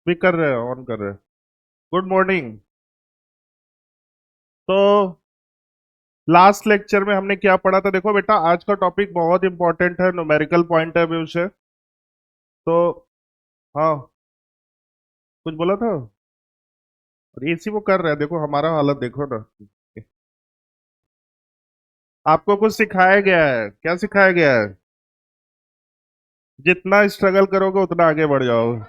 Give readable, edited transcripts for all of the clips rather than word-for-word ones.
Speak कर रहे हैं, ऑन कर रहे हैं। Good morning. तो लास्ट लेक्चर में हमने क्या पढ़ा था? देखो बेटा, आज का टॉपिक बहुत इंपॉर्टेंट है न्यूमेरिकल पॉइंट ऑफ व्यू से। तो हाँ, कुछ बोला था। और इसी वो कर रहे हैं, देखो हमारा हालत देखो ना। आपको कुछ सिखाया गया है? क्या सिखाया गया है? जितना स्ट्रगल करोगे उतना आगे बढ़ जाओगे।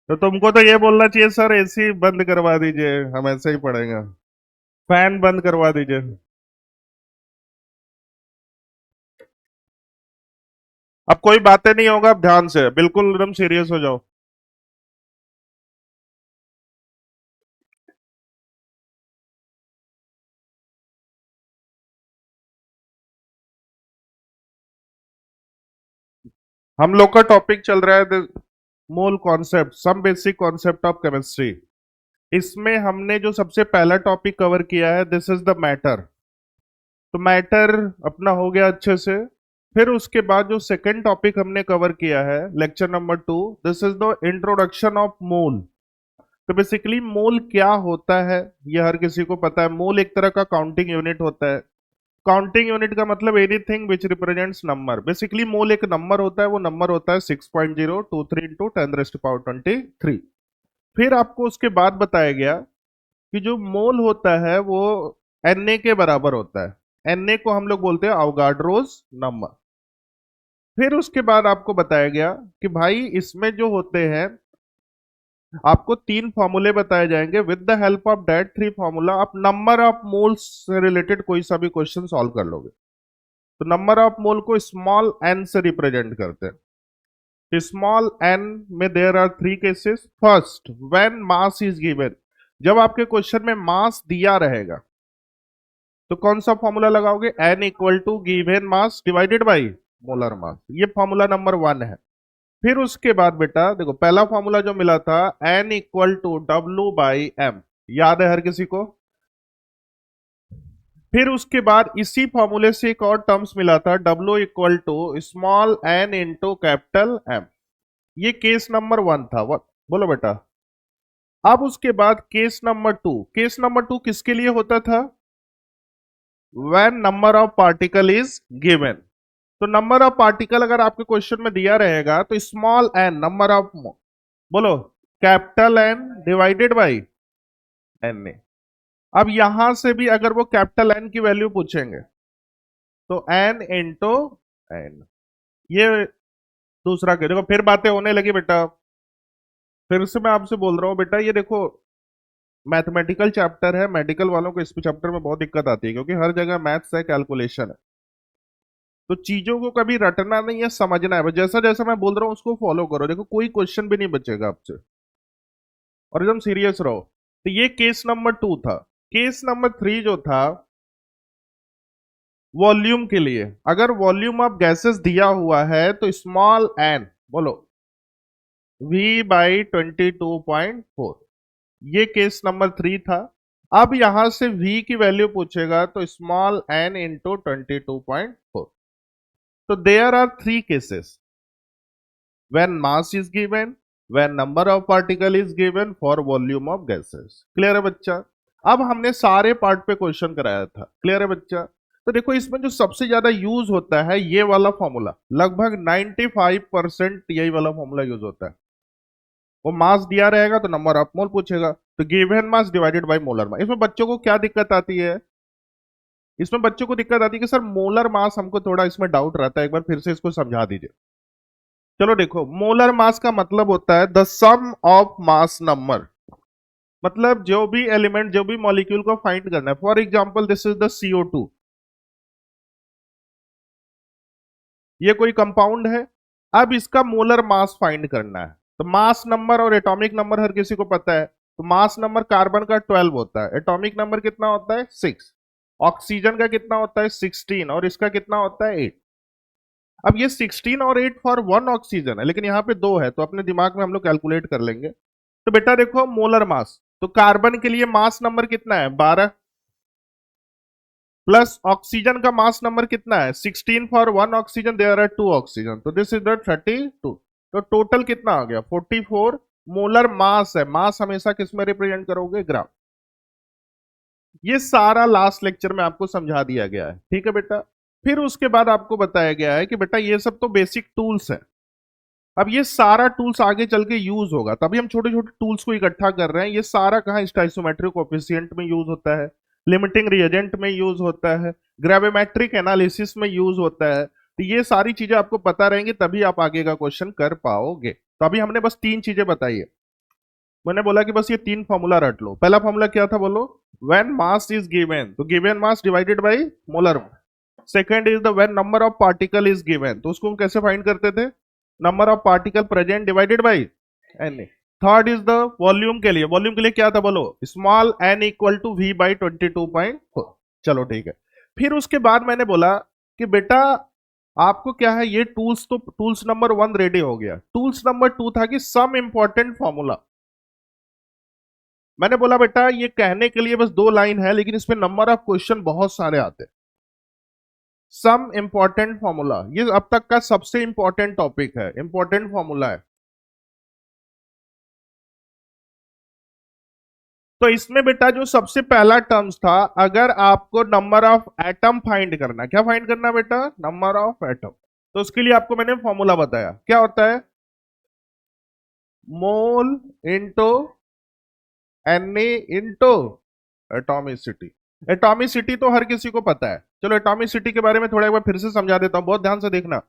तो तुमको तो ये बोलना चाहिए, सर एसी बंद करवा दीजिए, हम ऐसे ही पढ़ेंगे। फैन बंद करवा दीजिए। अब कोई बातें नहीं होगा, अब ध्यान से बिल्कुल एकदम सीरियस हो जाओ। हम लोग का टॉपिक चल रहा है mole concept, some basic concept of chemistry. इसमें हमने जो सबसे पहला टॉपिक कवर किया है, दिस इज द मैटर। तो मैटर अपना हो गया अच्छे से। फिर उसके बाद जो सेकंड टॉपिक हमने कवर किया है, lecture number 2, this is the introduction of mole. तो बेसिकली मोल क्या होता है, ये हर किसी को पता है। मोल एक तरह का काउंटिंग यूनिट होता है। काउंटिंग यूनिट का मतलब anything which represents number. Basically mole एक नंबर होता है, वो नंबर होता है 6.023 इंटू 10⁻23। फिर आपको उसके बाद बताया गया कि जो मोल होता है वो Na के बराबर होता है। Na को हम लोग बोलते हैं अवगाड्रोस नंबर। फिर उसके बाद आपको बताया गया कि भाई इसमें जो होते हैं, आपको तीन फॉर्मूले बताए जाएंगे। With the help of that three formula आप नंबर ऑफ मोल्स से रिलेटेड कोई सा भी क्वेश्चन सॉल्व कर लोगे। तो नंबर ऑफ मोल को स्मॉल एन से रिप्रेजेंट करते हैं। स्मॉल एन में there are three cases. First, when mass is given, जब आपके क्वेश्चन में मास दिया रहेगा तो कौन सा फॉर्मूला लगाओगे? N equal to given mass divided by molar mass. ये फॉर्मूला नंबर 1 है। फिर उसके बाद बेटा देखो, पहला फॉर्मूला जो मिला था, N equal to W by M, याद है हर किसी को? फिर उसके बाद इसी फॉर्मूले से एक और टर्म्स मिला था, W equal to small N into capital M. ये केस नंबर 1 था। बोलो बेटा। अब उसके बाद केस नंबर 2। केस नंबर 2 किसके लिए होता था? When number of particle is given. तो नंबर ऑफ पार्टिकल अगर आपके क्वेश्चन में दिया रहेगा तो स्मॉल एन नंबर ऑफ, बोलो, capital N divided by N A. अब यहां से भी अगर वो कैपिटल एन की वैल्यू पूछेंगे तो एन इंटू एन। ये दूसरा के देखो, फिर बातें होने लगी बेटा। फिर से मैं आपसे बोल रहा हूँ बेटा, ये देखो मैथमेटिकल चैप्टर है। मेडिकल वालों को इस चैप्टर में बहुत दिक्कत आती है क्योंकि हर जगह मैथ्स है, कैलकुलेशन है। तो चीजों को कभी रटना नहीं है, समझना है। बस जैसा जैसा मैं बोल रहा हूँ उसको फॉलो करो, देखो कोई क्वेश्चन भी नहीं बचेगा आपसे। और एकदम सीरियस रहो। तो ये केस नंबर 2 था। केस नंबर 3 जो था, वॉल्यूम के लिए। अगर वॉल्यूम ऑफ गैसेस दिया हुआ है तो स्मॉल एन, बोलो, V/22.4। ये केस नंबर 3 था। अब यहां से V की वैल्यू पूछेगा तो स्मॉल एन इंटू 22.4। तो there are three cases, when mass is given, when number of particle is given, for volume of gases। Clear है बच्चा? अब हमने सारे पार्ट पे क्वेश्चन कराया था। क्लियर है बच्चा? तो देखो इसमें जो सबसे ज्यादा यूज होता है ये वाला फॉर्मूला, लगभग 95% यही वाला फॉर्मूला यूज होता है। वो मास दिया रहेगा तो नंबर ऑफ मोल पूछेगा, तो given mass divided by molar mass. इसमें बच्चों को क्या दिक्कत आती है? इसमें बच्चों को दिक्कत आती है कि सर मोलर मास, हमको थोड़ा इसमें डाउट रहता है, एक बार फिर से इसको समझा दीजिए। चलो देखो, मोलर मास का मतलब होता है the sum of mass number. मतलब जो भी एलिमेंट, जो भी मॉलिक्यूल को फाइंड करना है। For example this is the CO2। ये कोई कंपाउंड है। अब इसका मोलर मास फाइंड करना है। तो मास नंबर और एटॉमिक नंबर हर किसी को पता है। तो मास नंबर कार्बन का 12 होता है, एटॉमिक नंबर कितना होता है? 6। ऑक्सीजन का कितना होता है? 16। और इसका कितना होता है? 8। अब ये 16 और 8 फॉर वन ऑक्सीजन है, लेकिन यहाँ पे दो है, तो अपने दिमाग में हम लोग कैलकुलेट कर लेंगे। तो बेटा देखो, मोलर मास, तो कार्बन के लिए मास नंबर कितना है? 12। प्लस ऑक्सीजन का मास नंबर कितना है? 16 for one oxygen, there are two oxygen, तो दिस इज द 32। तो टोटल कितना आ गया 44 मोलर मास है। मास हमेशा किस में रिप्रेजेंट करोगे, ग्राम। ये सारा लास्ट लेक्चर में आपको समझा दिया गया है, ठीक है बेटा। फिर उसके बाद आपको बताया गया है कि बेटा ये सब तो बेसिक टूल्स है। अब ये सारा टूल्स आगे चल के यूज होगा, तभी हम छोटे छोटे टूल्स को इकट्ठा कर रहे हैं। ये सारा कहाँ स्टोइकोमेट्रिक कोएफिशिएंट में यूज होता है, लिमिटिंग रिएजेंट में यूज होता है, ग्रेविमेट्रिक एनालिसिस में यूज होता है। तो ये सारी चीजें आपको पता रहेंगी, तभी आप आगे का क्वेश्चन कर पाओगे। तो अभी हमने बस 3 चीजें बताई है। मैंने बोला कि बस ये 3 फॉर्मूला रट लो। पहला फॉर्मूला क्या था बोलो, व्हेन मास इज गिवन तो given mass divided by molar. Second is the when number of particle is given, तो उसको हम कैसे फाइंड करते थे, number of particle present divided by N. Third is the volume के लिए, वॉल्यूम के लिए क्या था बोलो, small N equal to V by 22.4। चलो ठीक है। फिर उसके बाद मैंने बोला कि बेटा आपको क्या है, ये टूल्स तो टूल्स नंबर 1 रेडी हो गया। टूल्स नंबर 2 था कि सम इंपॉर्टेंट फॉर्मूला। मैंने बोला बेटा ये कहने के लिए बस 2 लाइन है, लेकिन इसमें नंबर ऑफ क्वेश्चन बहुत सारे आते हैं। सम इंपॉर्टेंट फॉर्मूला ये अब तक का सबसे इंपॉर्टेंट टॉपिक है, इंपॉर्टेंट फॉर्मूला है। तो इसमें बेटा जो सबसे पहला टर्म्स था, अगर आपको नंबर ऑफ एटम फाइंड करना, क्या फाइंड करना बेटा, नंबर ऑफ एटम, तो उसके लिए आपको मैंने फॉर्मूला बताया क्या होता है, mole into N into atomicity. Atomicity तो हर किसी को पता है, चलो एटॉमिसिटी के बारे में थोड़ा एक बार फिर से समझा देता हूं, बहुत ध्यान से देखना।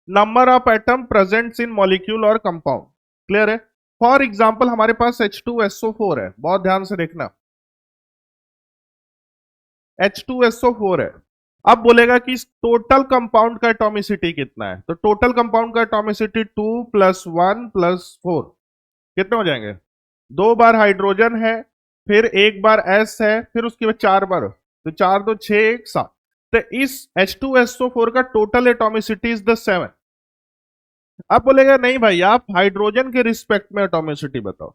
Number of atom presents in molecule और कंपाउंड, क्लियर है। फॉर एग्जांपल हमारे पास H2SO4 है, बहुत ध्यान से देखना, H2SO4 है। अब बोलेगा कि टोटल कंपाउंड का एटॉमिसिटी कितना है, तो टोटल कंपाउंड का एटॉमिसिटी 2 + 1 + 4 कितने हो जाएंगे, 2 बार हाइड्रोजन है, फिर 1 बार S है, फिर उसके बाद 4 बार, तो 4 2 6 1 7। तो इस H2SO4 का टोटल एटॉमिसिटी इज द 7। अब बोलेगा नहीं भाई आप हाइड्रोजन के रिस्पेक्ट में एटॉमिसिटी बताओ,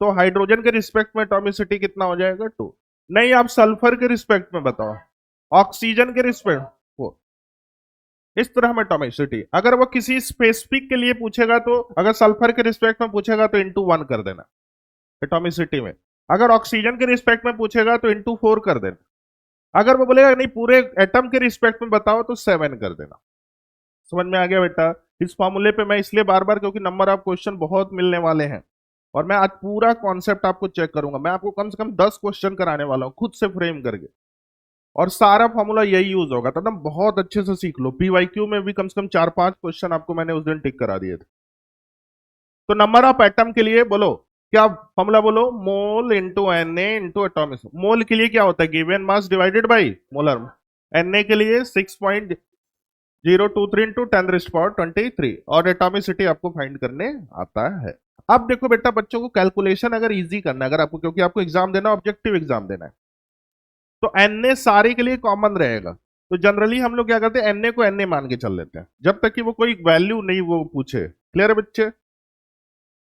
तो हाइड्रोजन के रिस्पेक्ट में एटॉमिसिटी कितना हो जाएगा 2। नहीं आप सल्फर के रिस्पेक्ट में बताओ, ऑक्सीजन के रिस्पेक्ट वो, इस तरह हम एटॉमिसिटी। अगर वो किसी स्पेसिफिक के लिए पूछेगा, तो अगर सल्फर के रिस्पेक्ट में पूछेगा तो इंटू 1 कर देना एटॉमिसिटी में, अगर ऑक्सीजन के रिस्पेक्ट में पूछेगा तो इंटू 4 कर देना, अगर वो बोलेगा नहीं पूरे एटम के रिस्पेक्ट में बताओ तो 7 कर देना। समझ में आ गया बेटा। इस फॉर्मूले पे मैं इसलिए बार बार, क्योंकि नंबर ऑफ क्वेश्चन बहुत मिलने वाले हैं, और मैं आज पूरा कॉन्सेप्ट आपको चेक करूंगा। मैं आपको कम से कम 10 क्वेश्चन कराने वाला हूं खुद से फ्रेम करके, और सारा फॉर्मूला यही यूज होगा, तो एकदम बहुत अच्छे से सीख लो। पीवाईक्यू में भी कम से कम 4-5 क्वेश्चन आपको मैंने उस दिन टिक करा दिए थे। तो नंबर ऑफ एटम के लिए बोलो क्या फॉर्मूला, बोलो mole into N A into atomic. Mole के लिए क्या होता है, given mass divided by molar. N के लिए 6.023 इंटू 10⁻23, और एटॉमिसिटी आपको फाइंड करने आता है। अब देखो बेटा बच्चों को कैलकुलेशन अगर इजी करना है, अगर आपको, क्योंकि आपको एग्जाम देना, ऑब्जेक्टिव एग्जाम देना है, तो एन सारे के लिए कॉमन रहेगा। तो जनरली हम लोग क्या करते हैं, एन को एन मान के चल लेते हैं, जब तक कि वो कोई वैल्यू नहीं वो पूछे। क्लियर है बच्चे।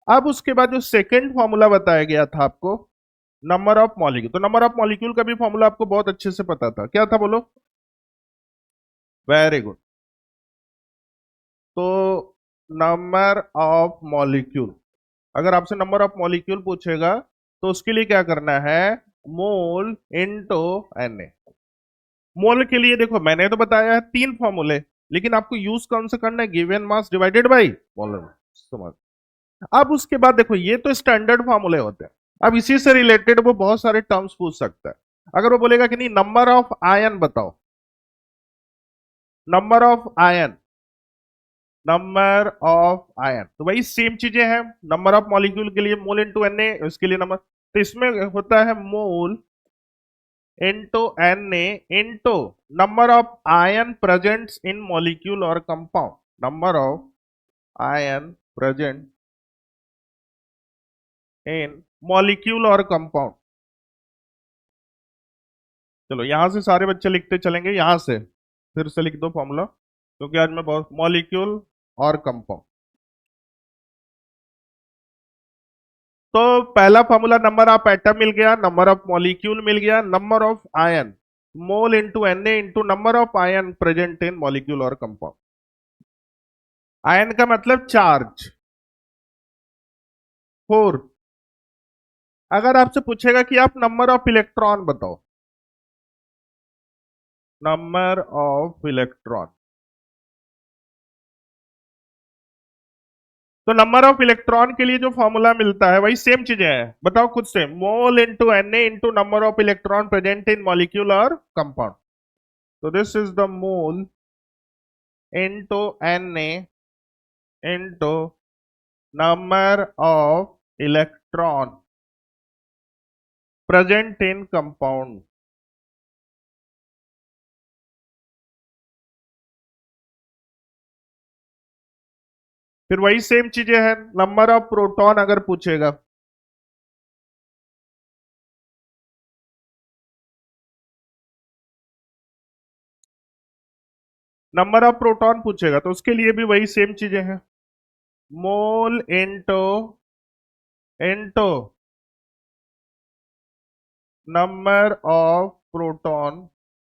अब उसके बाद जो सेकंड फॉर्मूला बताया गया था आपको, नंबर ऑफ मॉलिक्यूल, तो नंबर ऑफ मॉलिक्यूल का भी फॉर्मूला आपको बहुत अच्छे से पता था, क्या था बोलो, वेरी गुड। तो नंबर ऑफ मॉलिक्यूल, अगर आपसे नंबर ऑफ मॉलिक्यूल पूछेगा तो उसके लिए क्या करना है, मोल इंटू एन। मोल के लिए देखो मैंने तो बताया है 3 फॉर्मूले, लेकिन आपको यूज कौन सा करना है, given mass divided by molar. समझ। अब उसके बाद देखो ये तो स्टैंडर्ड फॉर्मूले होते हैं, अब इसी से रिलेटेड वो बहुत सारे टर्म्स पूछ सकता है। अगर वो बोलेगा कि नहीं नंबर ऑफ आयन बताओ, number of ion, number of ion, तो वही सेम चीजें हैं। नंबर ऑफ मॉलिक्यूल के लिए मोल इंटू एन, इसके लिए नंबर, तो इसमें होता है mole into N into number of ion presents in molecule और compound, number of ion present in molecule और कंपाउंड। चलो यहां से सारे बच्चे लिखते चलेंगे, यहां से फिर से लिख दो फॉर्मूला, क्योंकि आज मैं बहुत, मॉलिक्यूल और कंपाउंड। तो पहला फॉर्मूला नंबर ऑफ एटम मिल गया, नंबर ऑफ मॉलिक्यूल मिल गया, number of ion, mole into N into number of ion present in molecule और कंपाउंड। आयन का मतलब चार्ज। 4। अगर आपसे पूछेगा कि आप नंबर ऑफ इलेक्ट्रॉन बताओ, नंबर ऑफ इलेक्ट्रॉन, तो नंबर ऑफ इलेक्ट्रॉन के लिए जो फॉर्मूला मिलता है वही सेम चीजें हैं। बताओ खुद से, मोल into Na into number of electron present in molecule और कंपाउंड। तो this is the mole into Na into number of electron present in compound. फिर वही सेम चीजें हैं, नंबर ऑफ प्रोटॉन अगर पूछेगा, नंबर ऑफ प्रोटॉन पूछेगा तो उसके लिए भी वही सेम चीजें हैं, mole into into number of proton.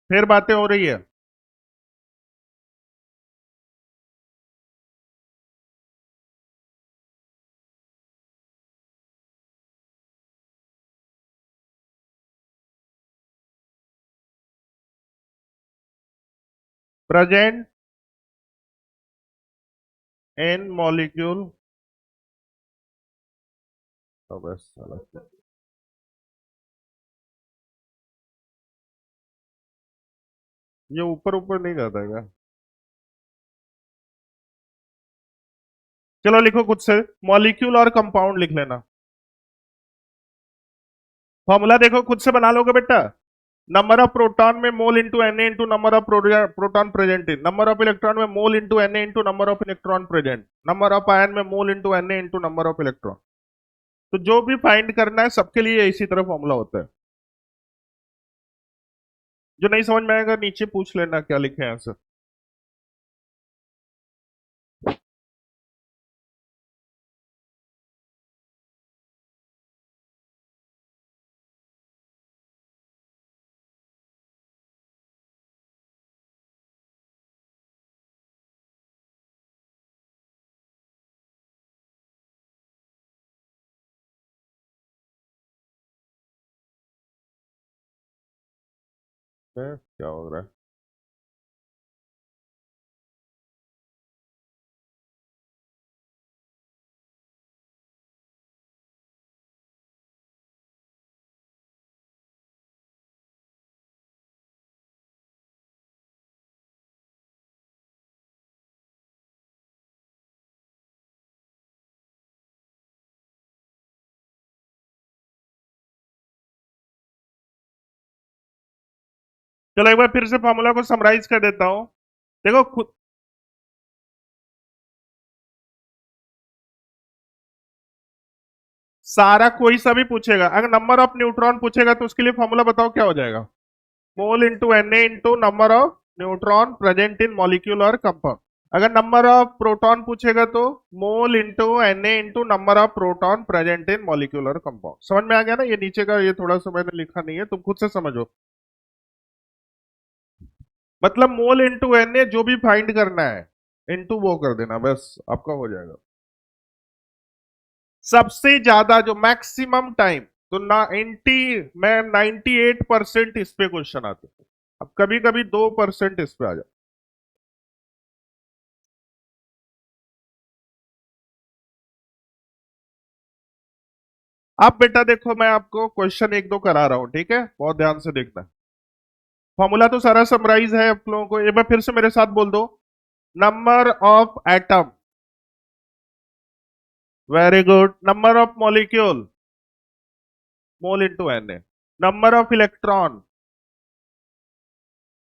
फिर बातें हो रही है। Present in molecule. बस साला, ये ऊपर ऊपर नहीं जाता है क्या? चलो लिखो खुद से, मॉलिक्यूल और कंपाउंड लिख लेना। फॉर्मूला देखो खुद से बना लोगे बेटा। नंबर ऑफ प्रोटॉन में mole into Na into number of proton present in, number of electron में mole into Na into number of electron present, number of ion में mole into Na into number of electron. तो जो भी find करना है सबके लिए इसी तरह फॉर्मूला होता है। जो नहीं समझ में आएगा नीचे पूछ लेना क्या लिखे हैं आंसर। क्या हो रहा है? चलो एक बार फिर से फॉर्मूला को समराइज कर देता हूं। देखो खुद, सारा कोई सा भी पूछेगा, अगर नंबर ऑफ न्यूट्रॉन पूछेगा तो उसके लिए फॉर्मूला बताओ क्या हो जाएगा, मोल into Na into number of neutron present in molecule और कंपाउंड। अगर नंबर ऑफ प्रोटॉन पूछेगा तो mole into Na into number of proton present in molecule और कंपाउंड। समझ में आ गया ना? ये नीचे का ये थोड़ा सा मैंने लिखा नहीं है, तुम खुद से समझो। मतलब मोल इंटू Na जो भी फाइंड करना है इंटू वो कर देना, बस आपका हो जाएगा। सबसे ज्यादा जो मैक्सिमम टाइम, तो ना 98% इस पे क्वेश्चन आते हैं। अब कभी कभी 2% इस पे आ जाए। अब बेटा देखो, मैं आपको क्वेश्चन एक दो करा रहा हूं, ठीक है? बहुत ध्यान से देखना। फॉर्मूला तो सारा समराइज है आप लोगों को, एक बार फिर से मेरे साथ बोल दो। Number of atom, very good. Number of molecule, mole into Na। Number of electron,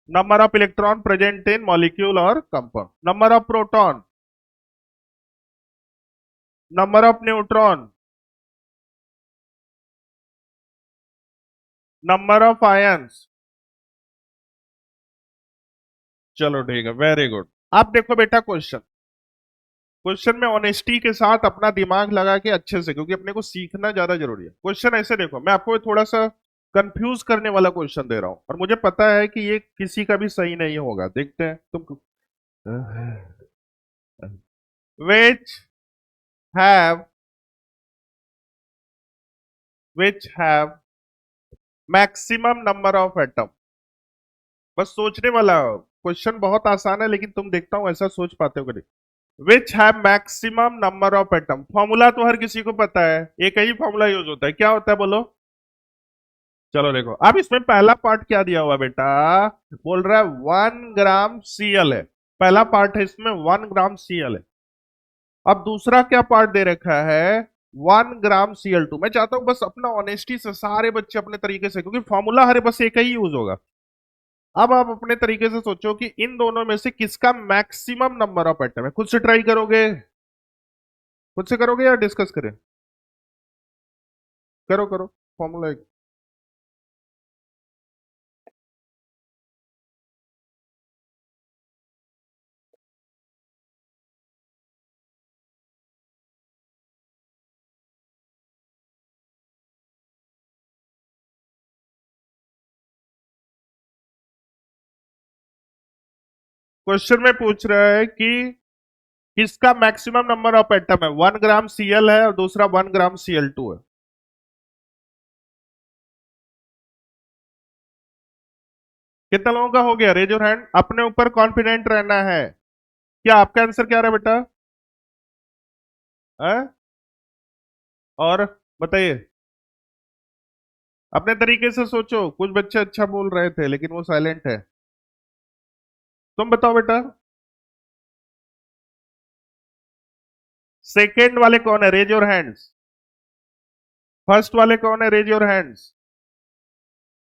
number of electron present in molecule और compound. Number of proton, number of neutron, number of ions. चलो ठीक है, वेरी गुड। अब देखो बेटा question, question में honesty के साथ अपना दिमाग लगा के अच्छे से, क्योंकि अपने को सीखना ज्यादा जरूरी है। क्वेश्चन ऐसे देखो, मैं आपको थोड़ा सा कंफ्यूज करने वाला क्वेश्चन दे रहा हूं और मुझे पता है कि ये किसी का भी सही नहीं होगा, देखते हैं तुम। which have which have maximum number of atom। बस सोचने वाला क्वेश्चन बहुत आसान है, लेकिन तुम देखता हूं ऐसा सोच पाते हो कि नहीं। Which have maximum number of atom, formula तो हर किसी को पता है, एक ही फॉर्मूला यूज होता है, क्या होता है बोलो। चलो देखो, अब इसमें पहला पार्ट क्या दिया हुआ बेटा, बोल रहा है 1 ग्राम Cl है, पहला पार्ट है इसमें 1 ग्राम Cl है। अब दूसरा क्या पार्ट दे रखा है, 1 ग्राम Cl2। मैं चाहता हूं बस अपना ऑनेस्टी से सारे बच्चे अपने तरीके से, क्योंकि फॉर्मूला हर बस एक ही यूज होगा। अब आप अपने तरीके से सोचो कि इन दोनों में से किसका मैक्सिमम नंबर ऑफ एटम है, खुद से ट्राई करोगे, खुद से करोगे या डिस्कस करें। करो करो, फॉर्मूला। क्वेश्चन में पूछ रहा है कि किसका मैक्सिमम नंबर ऑफ एटम है, 1 ग्राम Cl है और दूसरा 1 ग्राम Cl2 है। कितना लोगों का हो गया, रेज योर हैंड, अपने ऊपर कॉन्फिडेंट रहना है। क्या आपका आंसर क्या रहा बेटा, है? और बताइए, अपने तरीके से सोचो, कुछ बच्चे अच्छा बोल रहे थे लेकिन वो साइलेंट है। तुम बताओ बेटा, सेकेंड वाले कौन है, रेज योर हैंड्स। फर्स्ट वाले कौन है, रेज योर हैंड्स।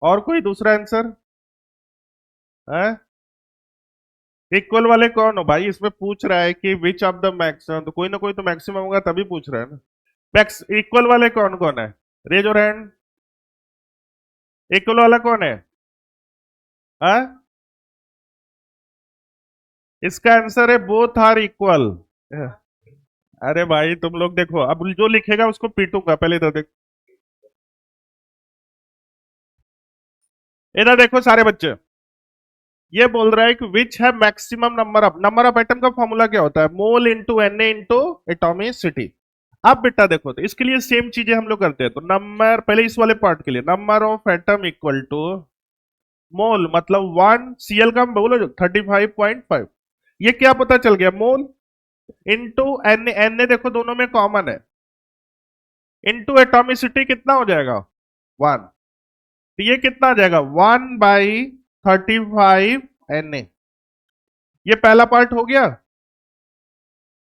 और कोई दूसरा आंसर है? इक्वल वाले कौन हो भाई, इसमें पूछ रहा है कि विच ऑफ द मैक्सिमम, तो कोई ना कोई तो मैक्सिमम होगा तभी पूछ रहा है ना। मैक्स इक्वल वाले कौन कौन है, रेज योर हैंड। इक्वल वाला कौन है, हाँ? इसका आंसर है बोथ आर इक्वल। अरे भाई तुम लोग देखो, अब जो लिखेगा उसको पीटूंगा, पहले इधर देखो, इधर देखो सारे बच्चे। ये बोल रहा है कि विच है मैक्सिमम नंबर ऑफ एटम का फॉर्मूला क्या होता है, mole into Na into atomicity. अब बेटा देखो, तो इसके लिए सेम चीजें हम लोग करते हैं, तो नंबर पहले इस वाले पार्ट के लिए number of atom equal to mole, मतलब 1 Cl का बोलो 35.5, ये क्या पता चल गया, मोल इंटू Na देखो दोनों में कॉमन है, इंटू एटॉमिसिटी कितना हो जाएगा 1, तो ये कितना आ जाएगा 1/35 Na। ये पहला पार्ट हो गया।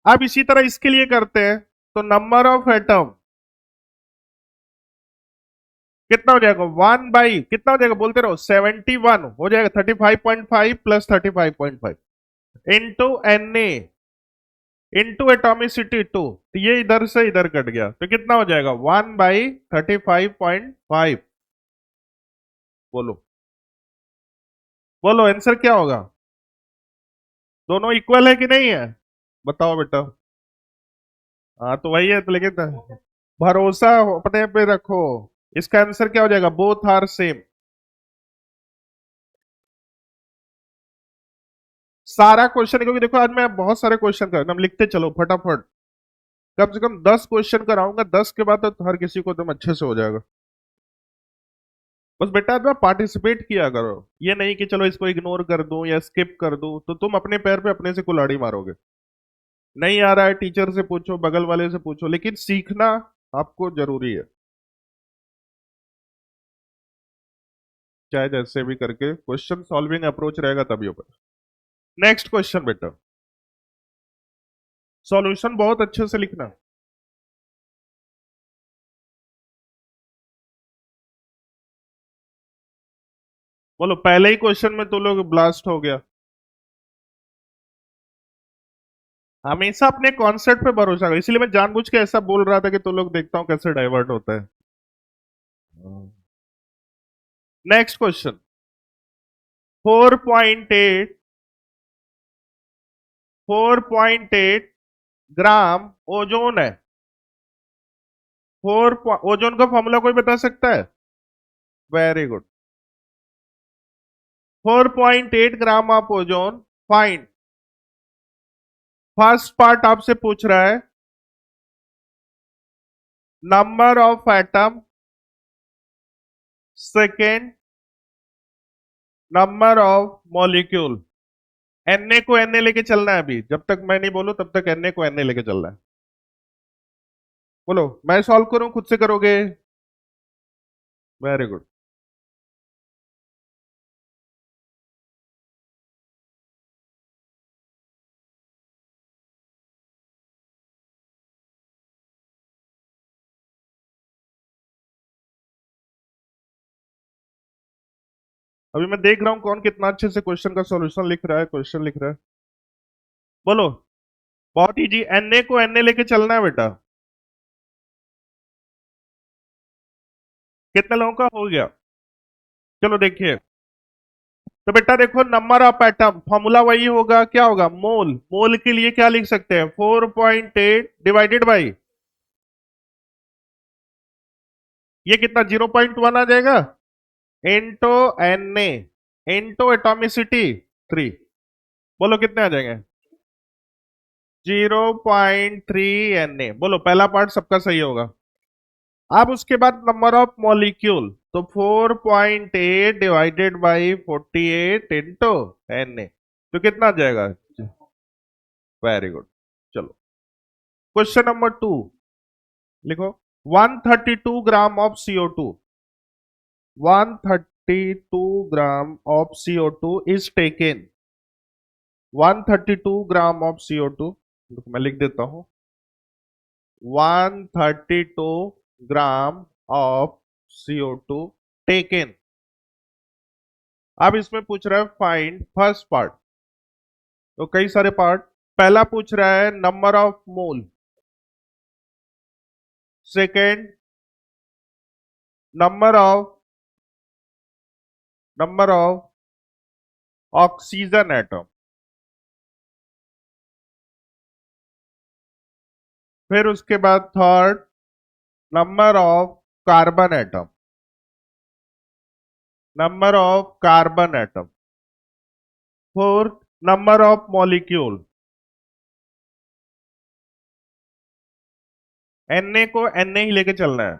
अब इसी तरह इसके लिए करते हैं, तो नंबर ऑफ एटम कितना हो जाएगा, 1 बाई कितना हो जाएगा, बोलते रहो 71 हो जाएगा, 35.5 plus 35.5 into Na into atomicity 2, तो ये इधर से इधर कट गया, तो कितना हो जाएगा 1/35.5। बोलो बोलो आंसर क्या होगा, दोनों इक्वल है कि नहीं है, बताओ बेटा। हाँ तो वही है, तो लेकिन भरोसा अपने पे रखो, इसका आंसर क्या हो जाएगा, बोथ आर सेम। सारा क्वेश्चन, क्योंकि देखो आज मैं बहुत सारे क्वेश्चन कर, हम लिखते चलो फटाफट, कम से कम 10 क्वेश्चन कराऊंगा, 10 के बाद तो हर किसी को एकदम अच्छे से हो जाएगा। बस बेटा ना पार्टिसिपेट किया करो, ये नहीं कि चलो इसको इग्नोर कर दूं या स्किप कर दूं, तो तुम अपने पैर पे अपने से कुल्हाड़ी मारोगे। नहीं आ रहा है, टीचर से पूछो, बगल वाले से पूछो, लेकिन सीखना आपको जरूरी है, चाहे जैसे भी करके क्वेश्चन सॉल्विंग अप्रोच रहेगा तभी होगा। नेक्स्ट क्वेश्चन बेटा, सॉल्यूशन बहुत अच्छे से लिखना। बोलो, पहले ही क्वेश्चन में तो लोग ब्लास्ट हो गया। हमेशा अपने कॉन्सेप्ट पे भरोसा करो, इसलिए मैं जानबूझ के ऐसा बोल रहा था कि तो लोग देखता हूं कैसे डाइवर्ट होता है। नेक्स्ट क्वेश्चन, 4.8 4.8 ग्राम ओजोन है। ओजोन का फॉर्मूला कोई बता सकता है, very good, 4.8 gram of ozone find first part आपसे पूछ रहा है number of atom, second number of molecule. NA को एनए लेके चलना है, अभी जब तक मैं नहीं बोलूं तब तक एनए को एनए लेके चलना है। बोलो, मैं सॉल्व करूं खुद से करोगे? Very good. अभी मैं देख रहा हूं कौन कितना अच्छे से क्वेश्चन का सॉल्यूशन लिख रहा है, क्वेश्चन लिख रहा है। बोलो, बहुत इजी, एनए को एनए लेके चलना है बेटा। कितने लोगों का हो गया? चलो देखिए, तो बेटा देखो, नंबर ऑफ एटम फॉर्मूला वही होगा, क्या होगा? मोल। मोल के लिए क्या लिख सकते हैं? 4.8 डिवाइडेड बाई, ये कितना, 0.1 आ जाएगा, into N A, into atomicity 3। बोलो कितने आ जाएंगे? 0.3 एन ए। बोलो, पहला पार्ट सबका सही होगा। अब उसके बाद नंबर ऑफ मॉलिक्यूल, तो 4.8 divided by 48 into N A, तो कितना आ जाएगा? Very good. चलो, क्वेश्चन नंबर 2 लिखो। 132 gram of CO2, 132 gram of CO2 is taken, 132 gram of CO2, मैं लिख देता हूं, 132 ग्राम ऑफ CO2 टेकन। अब इसमें पूछ रहा है फाइंड फर्स्ट पार्ट, तो कई सारे पार्ट। पहला पूछ रहा है number of mole, second number of oxygen atom, फिर उसके बाद third number of carbon atom, number of carbon atom, fourth number of molecule. NA को एनए ही लेके चलना है।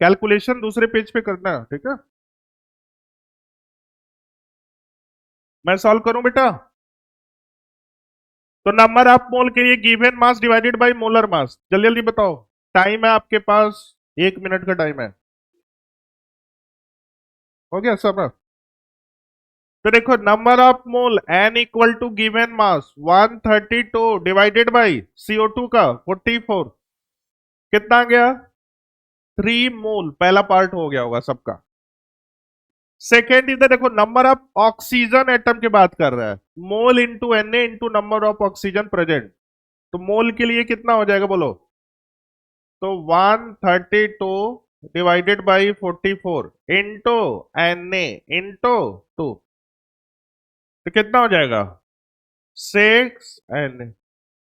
कैलकुलेशन दूसरे पेज पे करना है, ठीक है? मैं सॉल्व करूं बेटा? तो नंबर ऑफ मोल के लिए given mass divided by molar mass, जल्दी जल्दी बताओ। टाइम है आपके पास, 1 मिनट का टाइम है। हो गया सब? तो देखो, number of mole N equal to given mass 132 divided by CO2 का 44, कितना आ गया? 3 मोल। पहला पार्ट हो गया होगा सबका। सेकेंड इधर देखो, नंबर ऑफ ऑक्सीजन एटम की बात कर रहा है, mole into N A into number of oxygen present, तो मोल के लिए कितना हो जाएगा बोलो? तो 132 divided by 44 into N A into 2, तो कितना हो जाएगा? 6 एन।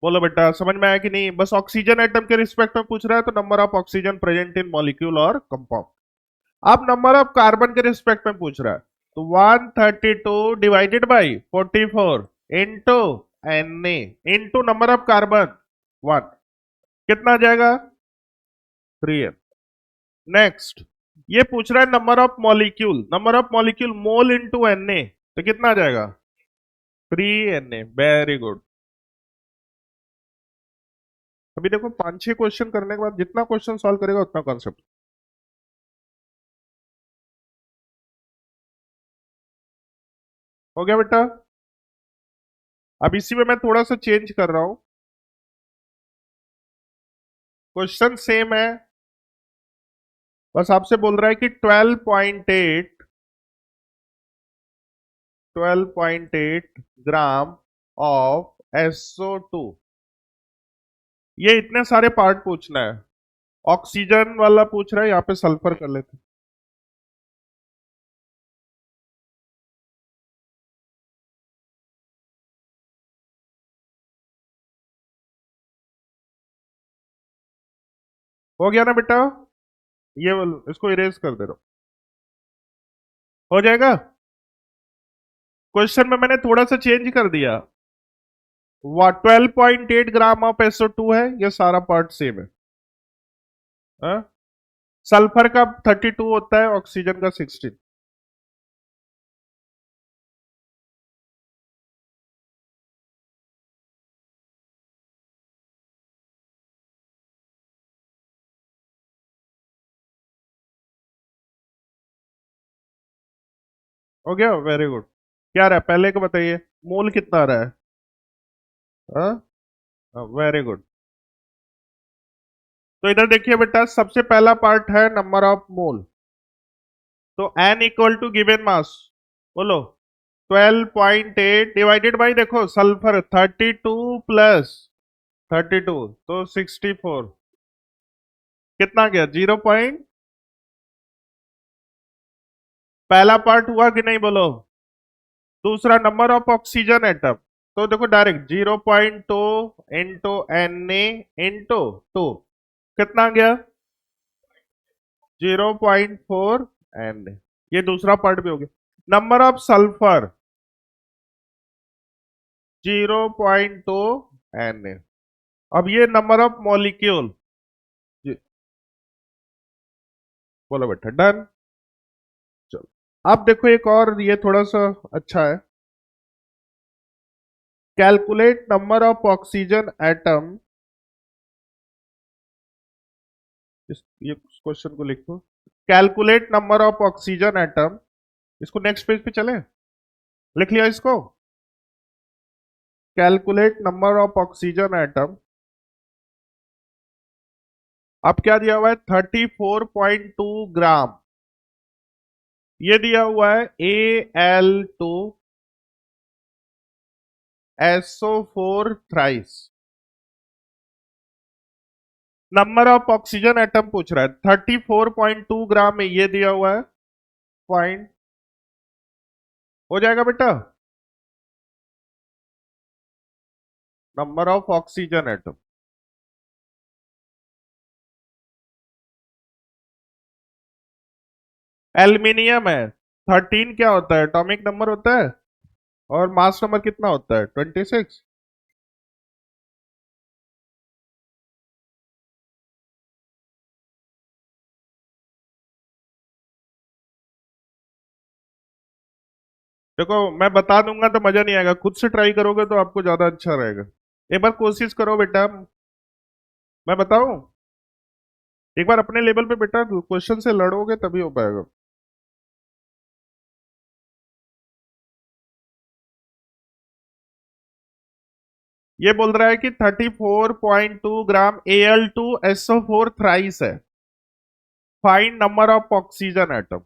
बोलो बेटा, समझ में आया कि नहीं? बस ऑक्सीजन एटम के रिस्पेक्ट में पूछ रहा है, तो number of oxygen present in molecule और कंपाउंड। अब नंबर ऑफ कार्बन के रिस्पेक्ट में पूछ रहा है, तो 132 divided by 44 into N A into number of carbon 1, कितना आ जाएगा? 3 एन। नेक्स्ट, ये पूछ रहा है number of molecule, number of molecule mole into N A, तो कितना आ जाएगा? 3 Na। Very good. अभी देखो, 5-6 क्वेश्चन करने के बाद जितना क्वेश्चन सॉल्व करेगा उतना कॉन्सेप्ट। हो गया बेटा? अब इसी में मैं थोड़ा सा चेंज कर रहा हूं, क्वेश्चन सेम है, बस आपसे बोल रहा है कि 12.8 ग्राम ऑफ SO2, ये इतने सारे पार्ट पूछना है। ऑक्सीजन वाला पूछ रहा है, यहाँ पे सल्फर कर लेते हैं। हो गया ना बेटा? इसको इरेज कर दे रहा हूं, हो जाएगा। क्वेश्चन में मैंने थोड़ा सा चेंज कर दिया। 12.8 ग्राम ऑफ SO2 है, ये सारा पार्ट सेम है। हाँ? सल्फर का 32 होता है, ऑक्सीजन का 16। हो गया, वेरी गुड। क्या रहा है पहले को बताइए, मोल कितना आ रहा है? हाँ, वेरी गुड। तो इधर देखिए बेटा, सबसे पहला पार्ट है नंबर ऑफ मोल। तो N equal to given mass, बोलो। 12.8 डिवाइडेड बाई, देखो सल्फर 32 प्लस 32, तो 64। कितना गया? 0 पहला पार्ट हुआ कि नहीं, बोलो। दूसरा नंबर ऑफ ऑक्सीजन एटम, तो देखो डायरेक्ट 0.2 इंटू Na इंटू 2, कितना गया? 0.4 Na। ये दूसरा पार्ट भी हो गया। Number of sulphur 0.2 Na। अब ये नंबर ऑफ मॉलिक्यूल, बोलो बेटा डन। चलो, अब देखो एक और, ये थोड़ा सा अच्छा है। Calculate number of oxygen atom, ये क्वेश्चन को लिखो। Calculate number of oxygen atom, इसको नेक्स्ट पेज पे चले, लिख लिया इसको। Calculate number of oxygen atom. अब क्या दिया हुआ है? 34.2 ग्राम। ये दिया हुआ है Al2SO4 thrice. Number of oxygen atom पूछ रहा है, 34.2 ग्राम में ये दिया हुआ है पॉइंट। हो जाएगा बेटा। Number of oxygen atom, aluminium है। 13 क्या होता है? एटॉमिक नंबर होता है। और मास नंबर कितना होता है? 26। देखो मैं बता दूंगा तो मजा नहीं आएगा, खुद से ट्राई करोगे तो आपको ज्यादा अच्छा रहेगा। एक बार कोशिश करो बेटा, मैं बताऊं। एक बार अपने लेवल पे बेटा क्वेश्चन से लड़ोगे तभी हो पाएगा। ये बोल रहा है कि 34.2 ग्राम Al2SO4 थ्राइस है। Find number of oxygen atom.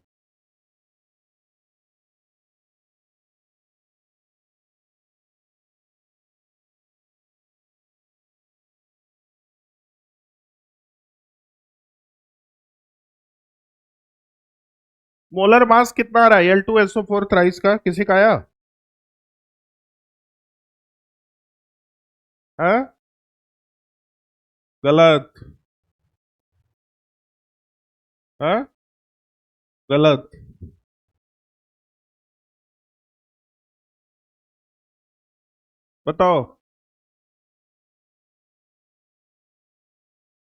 Molar mass कितना आ रहा है Al2SO4 थ्राइस का? किसी का आया? हाँ? गलत। हाँ? गलत। बताओ।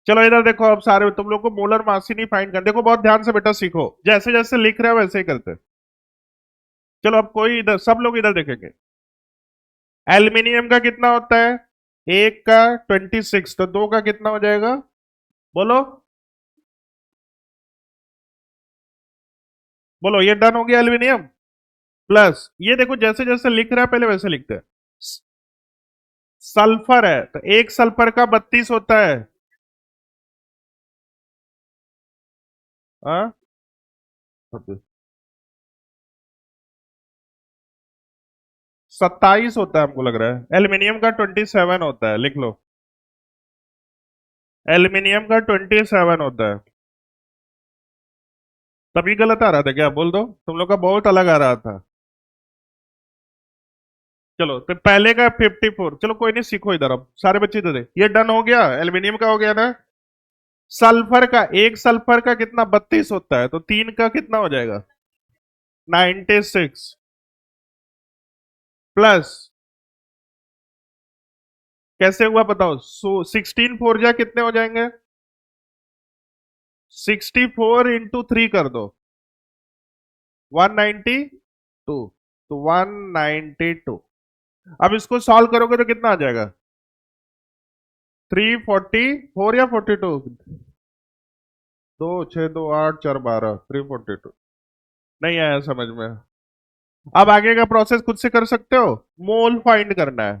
चलो इधर देखो, अब सारे तुम लोग को मोलर मास ही नहीं फाइंड कर, देखो बहुत ध्यान से बेटा सीखो, जैसे जैसे लिख रहे हो वैसे ही करते हैं। चलो अब कोई इधर, सब लोग इधर देखेंगे। एल्यूमिनियम का कितना होता है? एक का 26, तो दो का कितना हो जाएगा? बोलो। बोलो, ये डन हो गया एल्यूमिनियम। प्लस ये देखो, जैसे जैसे लिख रहा है पहले वैसे लिखते हैं। सल्फर है, तो एक सल्फर का 32 होता है। हाँ? 27 होता है हमको लग रहा है। एल्यूमिनियम का 27 होता है, लिख लो। एल्यूमिनियम का 27 होता है। तभी गलत आ रहा था क्या? बोल दो, तुम लोग का बहुत अलग आ रहा था। चलो तो पहले का 54, चलो कोई नहीं, सीखो इधर, अब सारे बच्चे इधर ये डन हो गया, एल्यूमिनियम का हो गया ना। सल्फर का, एक सल्फर का कितना 32 होता है, तो 3 का कितना हो जाएगा 96 प्लस, कैसे हुआ बताओ, 16 4 जा कितने हो जाएंगे, 64 × 3 कर दो, 192, तो 192। अब इसको सॉल्व करोगे तो कितना आ जाएगा 344 या 42, 2 6 2 8 4 12, 342। नहीं आया समझ में। अब आगे का प्रोसेस खुद से कर सकते हो, मोल फाइंड करना है।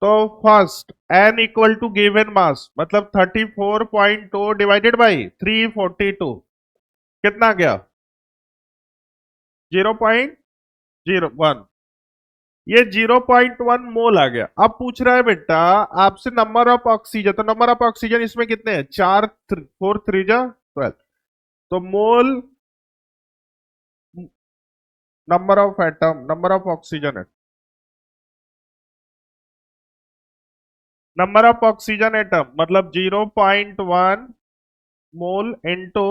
तो first n equal to given mass, मतलब 34.2 डिवाइडेड बाई 342, कितना आ गया 0.01। ये 0.1 मोल आ गया। अब पूछ रहा है बेटा आपसे नंबर ऑफ ऑक्सीजन, तो नंबर ऑफ ऑक्सीजन इसमें कितने हैं, 4 4 3 जा 12, तो mole, number of atom, number of oxygen है, नंबर ऑफ ऑक्सीजन एटम मतलब 0.1 मोल इंटू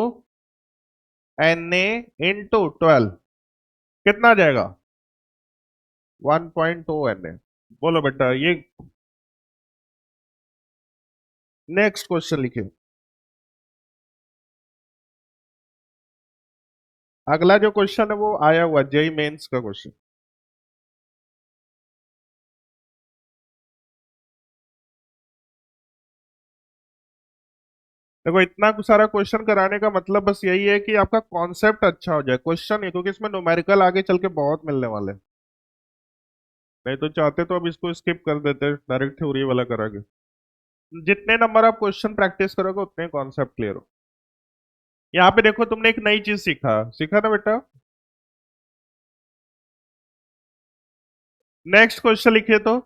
Na × 12, कितना आ जाएगा 1.2 Na। बोलो बेटा ये, नेक्स्ट क्वेश्चन लिखिए। अगला जो क्वेश्चन है वो आया हुआ जेई मेंस का क्वेश्चन। देखो इतना सारा क्वेश्चन कराने का मतलब बस यही है कि आपका कॉन्सेप्ट अच्छा हो जाए, क्वेश्चन है, क्योंकि इसमें न्यूमेरिकल आगे चल के बहुत मिलने वाले हैं। नहीं तो चाहते तो अब इसको स्किप कर देते, डायरेक्ट थ्योरी वाला करागे। जितने नंबर आप क्वेश्चन प्रैक्टिस करोगे उतने कॉन्सेप्ट क्लियर हो। यहाँ पे देखो तुमने एक नई चीज सीखा, सीखा ना बेटा। नेक्स्ट क्वेश्चन लिखिए तो,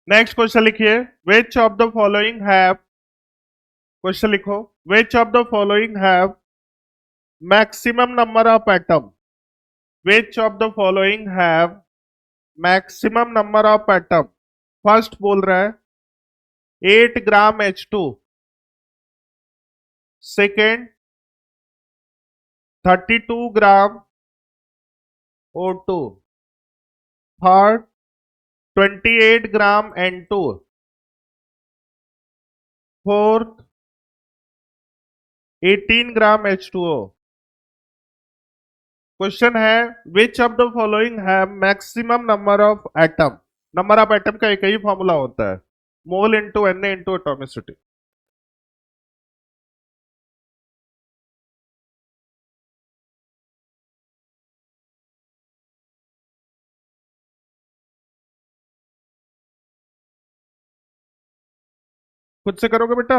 नेक्स्ट क्वेश्चन लिखिए, which of the following have, question लिखो, which of the following have maximum number of atom, which of the following have maximum number of atom. First बोल रहा है 8 gram H2, second 32 gram O2, third 28 gram N2, fourth 18 gram H2O। Question है which of the following है maximum number of atom. Number of atom का एक ही formula होता है, mole into N into atomicity. खुद से करोगे बेटा।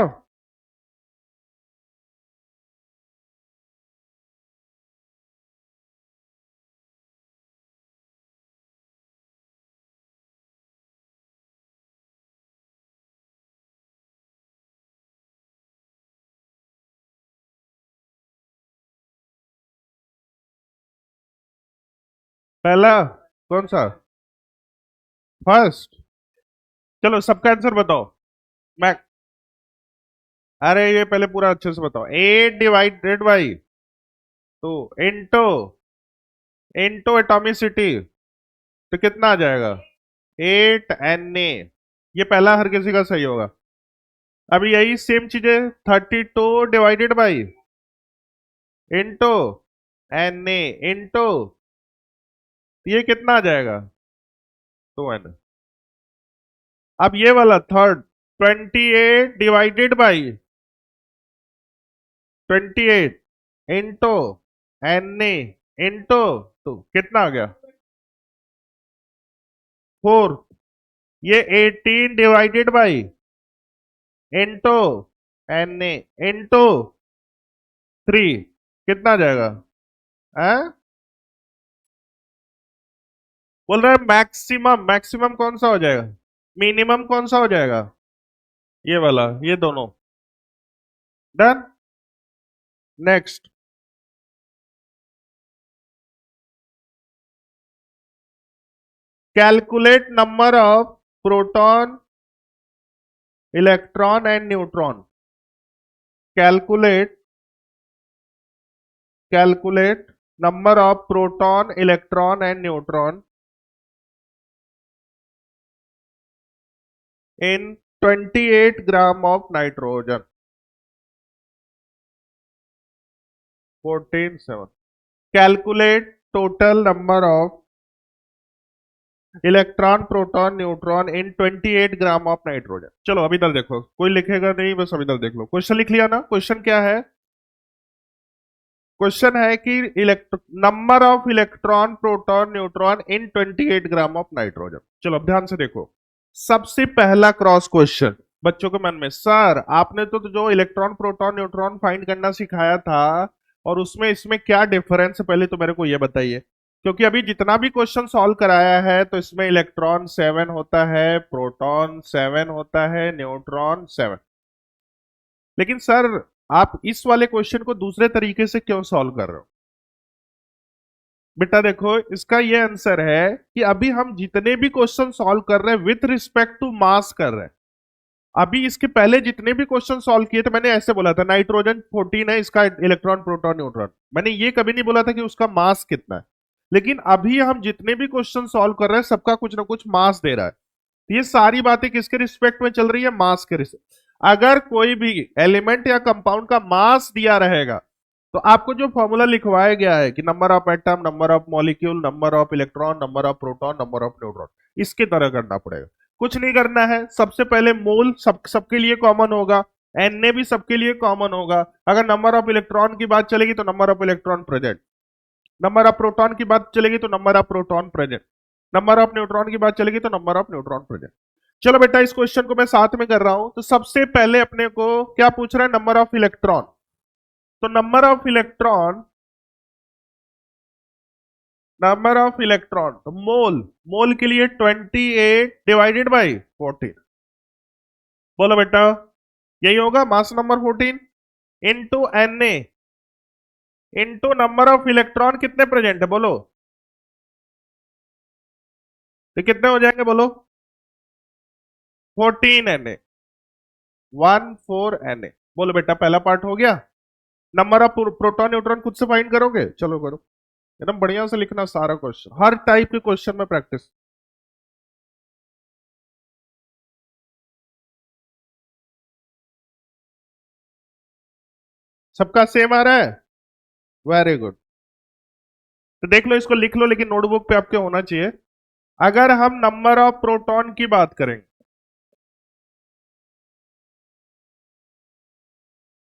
पहला कौन सा, फर्स्ट। चलो सबका आंसर बताओ। मैं, अरे ये पहले पूरा अच्छे से बताओ, 8 divided by 2 into into atomicity, तो कितना आ जाएगा 8 Na। ये पहला हर किसी का सही होगा। अब यही सेम चीजें 32 divided by into Na into, ये कितना आ जाएगा 2 Na। अब ये वाला third 28 divided by 28 into Na into 2, कितना आ गया 4। ये 18 divided by into Na into 3, कितना आ जाएगा, हैं? बोल रहे हैं मैक्सिमम, मैक्सिमम कौन सा हो जाएगा, मिनिमम कौन सा हो जाएगा? ये वाला, ये दोनों। Done. Next, calculate number of proton, electron and neutron. Calculate, calculate number of proton, electron and neutron in 28 gram of nitrogen. 14/7. Calculate total number of electron, proton, neutron in 28 gram of nitrogen. चलो अब इधर देखो, कोई लिखेगा नहीं, बस अब इधर देख लो। क्वेश्चन लिख लिया ना? क्वेश्चन क्या है? क्वेश्चन है कि number of electron, proton, neutron in 28 gram of nitrogen. चलो अब ध्यान से देखो। सबसे पहला क्रॉस क्वेश्चन बच्चों के मन में, सर आपने तो जो इलेक्ट्रॉन, प्रोटॉन, न्यूट्रॉन फाइंड करना सिखाया था, और उसमें इसमें क्या डिफरेंस है, पहले तो मेरे को यह बताइए। क्योंकि अभी जितना भी क्वेश्चन सॉल्व कराया है तो इसमें इलेक्ट्रॉन 7 होता है, प्रोटॉन 7 होता है, न्यूट्रॉन 7। लेकिन सर आप इस वाले क्वेश्चन को दूसरे तरीके से क्यों सॉल्व कर रहे हो? बेटा देखो, इसका ये आंसर है कि अभी हम जितने भी क्वेश्चन सॉल्व कर रहे हैं विथ रिस्पेक्ट टू मास कर रहे हैं। अभी इसके पहले जितने भी क्वेश्चन सॉल्व किए थे, मैंने ऐसे बोला था नाइट्रोजन 14 है, इसका इलेक्ट्रॉन, प्रोटॉन, न्यूट्रॉन। मैंने ये कभी नहीं बोला था कि उसका मास कितना है। लेकिन अभी हम जितने भी क्वेश्चन सॉल्व कर रहे हैं सबका कुछ ना कुछ मास दे रहा है। तो ये सारी बातें किसके रिस्पेक्ट में चल रही है? मास के रिस्पेक्ट। अगर कोई भी एलिमेंट या कंपाउंड का मास दिया रहेगा तो आपको जो फॉर्मूला लिखवाया गया है कि number of atom, number of molecule, number of electron, number of proton, number of neutron, इसकी तरह करना पड़ेगा। कुछ नहीं करना है। सबसे पहले मोल सबके लिए कॉमन होगा, एन भी सबके लिए कॉमन होगा। अगर नंबर ऑफ इलेक्ट्रॉन की बात चलेगी तो number of electron present, number of proton की बात चलेगी तो number of proton present, number of neutron की बात चलेगी तो नंबर ऑफ न्यूट्रॉन प्रेजेंट। चलो बेटा, इस क्वेश्चन को मैं साथ में कर रहा हूं। तो सबसे पहले अपने को क्या पूछ रहा है? Number of electron. तो number of electron, number of electron तो मोल, मोल के लिए 28 डिवाइडेड बाई 14। बोलो बेटा, यही होगा mass number 14 into N A into number of electron कितने प्रेजेंट है बोलो। तो कितने हो जाएंगे बोलो? 14 एन ए, 14 एन ए। बोलो बेटा, पहला पार्ट हो गया। नंबर ऑफ प्रोटॉन, न्यूट्रॉन खुद से फाइंड करोगे? चलो करो, एकदम बढ़िया से लिखना सारा क्वेश्चन, हर टाइप के क्वेश्चन में प्रैक्टिस। सबका सेम आ रहा है? Very good. तो देख लो, इसको लिख लो, लेकिन नोटबुक पे आपके होना चाहिए। अगर हम नंबर ऑफ प्रोटॉन की बात करेंगे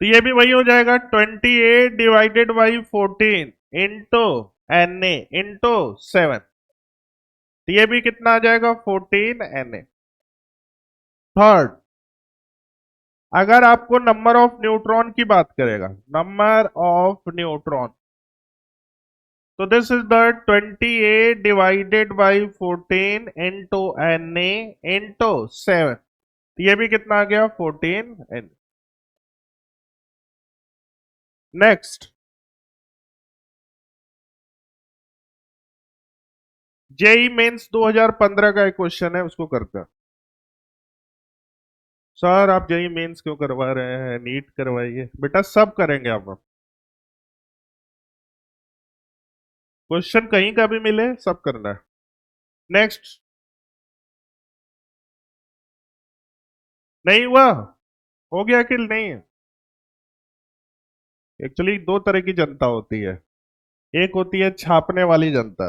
तो ये भी वही हो जाएगा, 28 divided by 14 into N A into 7। तो ये भी कितना आ जाएगा? 14 एन ए। थर्ड, अगर आपको नंबर ऑफ न्यूट्रॉन की बात करेगा, नंबर ऑफ न्यूट्रॉन, तो this is the 28 divided by 14 into N A into 7। ये भी कितना आ गया? 14 एन। नेक्स्ट, जेई मेंस 2015 का एक क्वेश्चन है, उसको करते हैं। सर आप जेई मेंस क्यों करवा रहे हैं? नीट करवाइए बेटा, सब करेंगे आप। क्वेश्चन कहीं का भी मिले सब करना है। नेक्स्ट, नहीं हुआ? हो गया कि नहीं? एक्चुअली दो तरह की जनता होती है, एक होती है छापने वाली जनता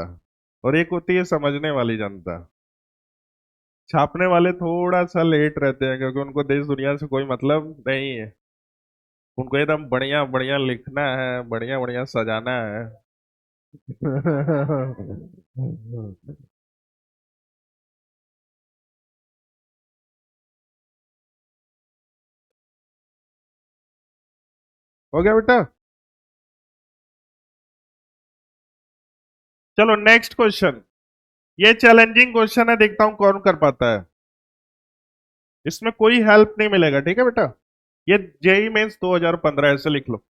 और एक होती है समझने वाली जनता। छापने वाले थोड़ा सा लेट रहते हैं क्योंकि उनको देश दुनिया से कोई मतलब नहीं है। उनको एकदम बढ़िया बढ़िया लिखना है, बढ़िया बढ़िया सजाना है। हो गया बेटा? चलो नेक्स्ट क्वेश्चन। ये चैलेंजिंग क्वेश्चन है, देखता हूं कौन कर पाता है। इसमें कोई हेल्प नहीं मिलेगा, ठीक है बेटा। ये जेई मेंस 2015 ऐसे लिख लो।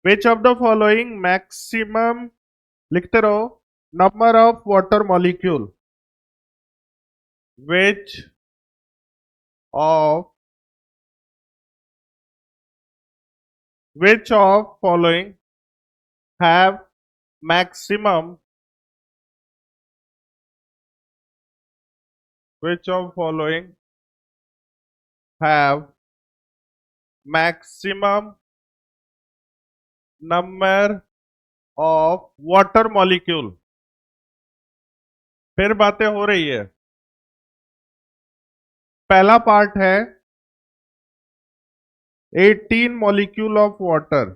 Which of the following maximum, लिखते रहो, number of water molecule, which of following have maximum, which of following have maximum number of water molecule। फिर बातें हो रही है। पहला पार्ट है 18 molecule of water,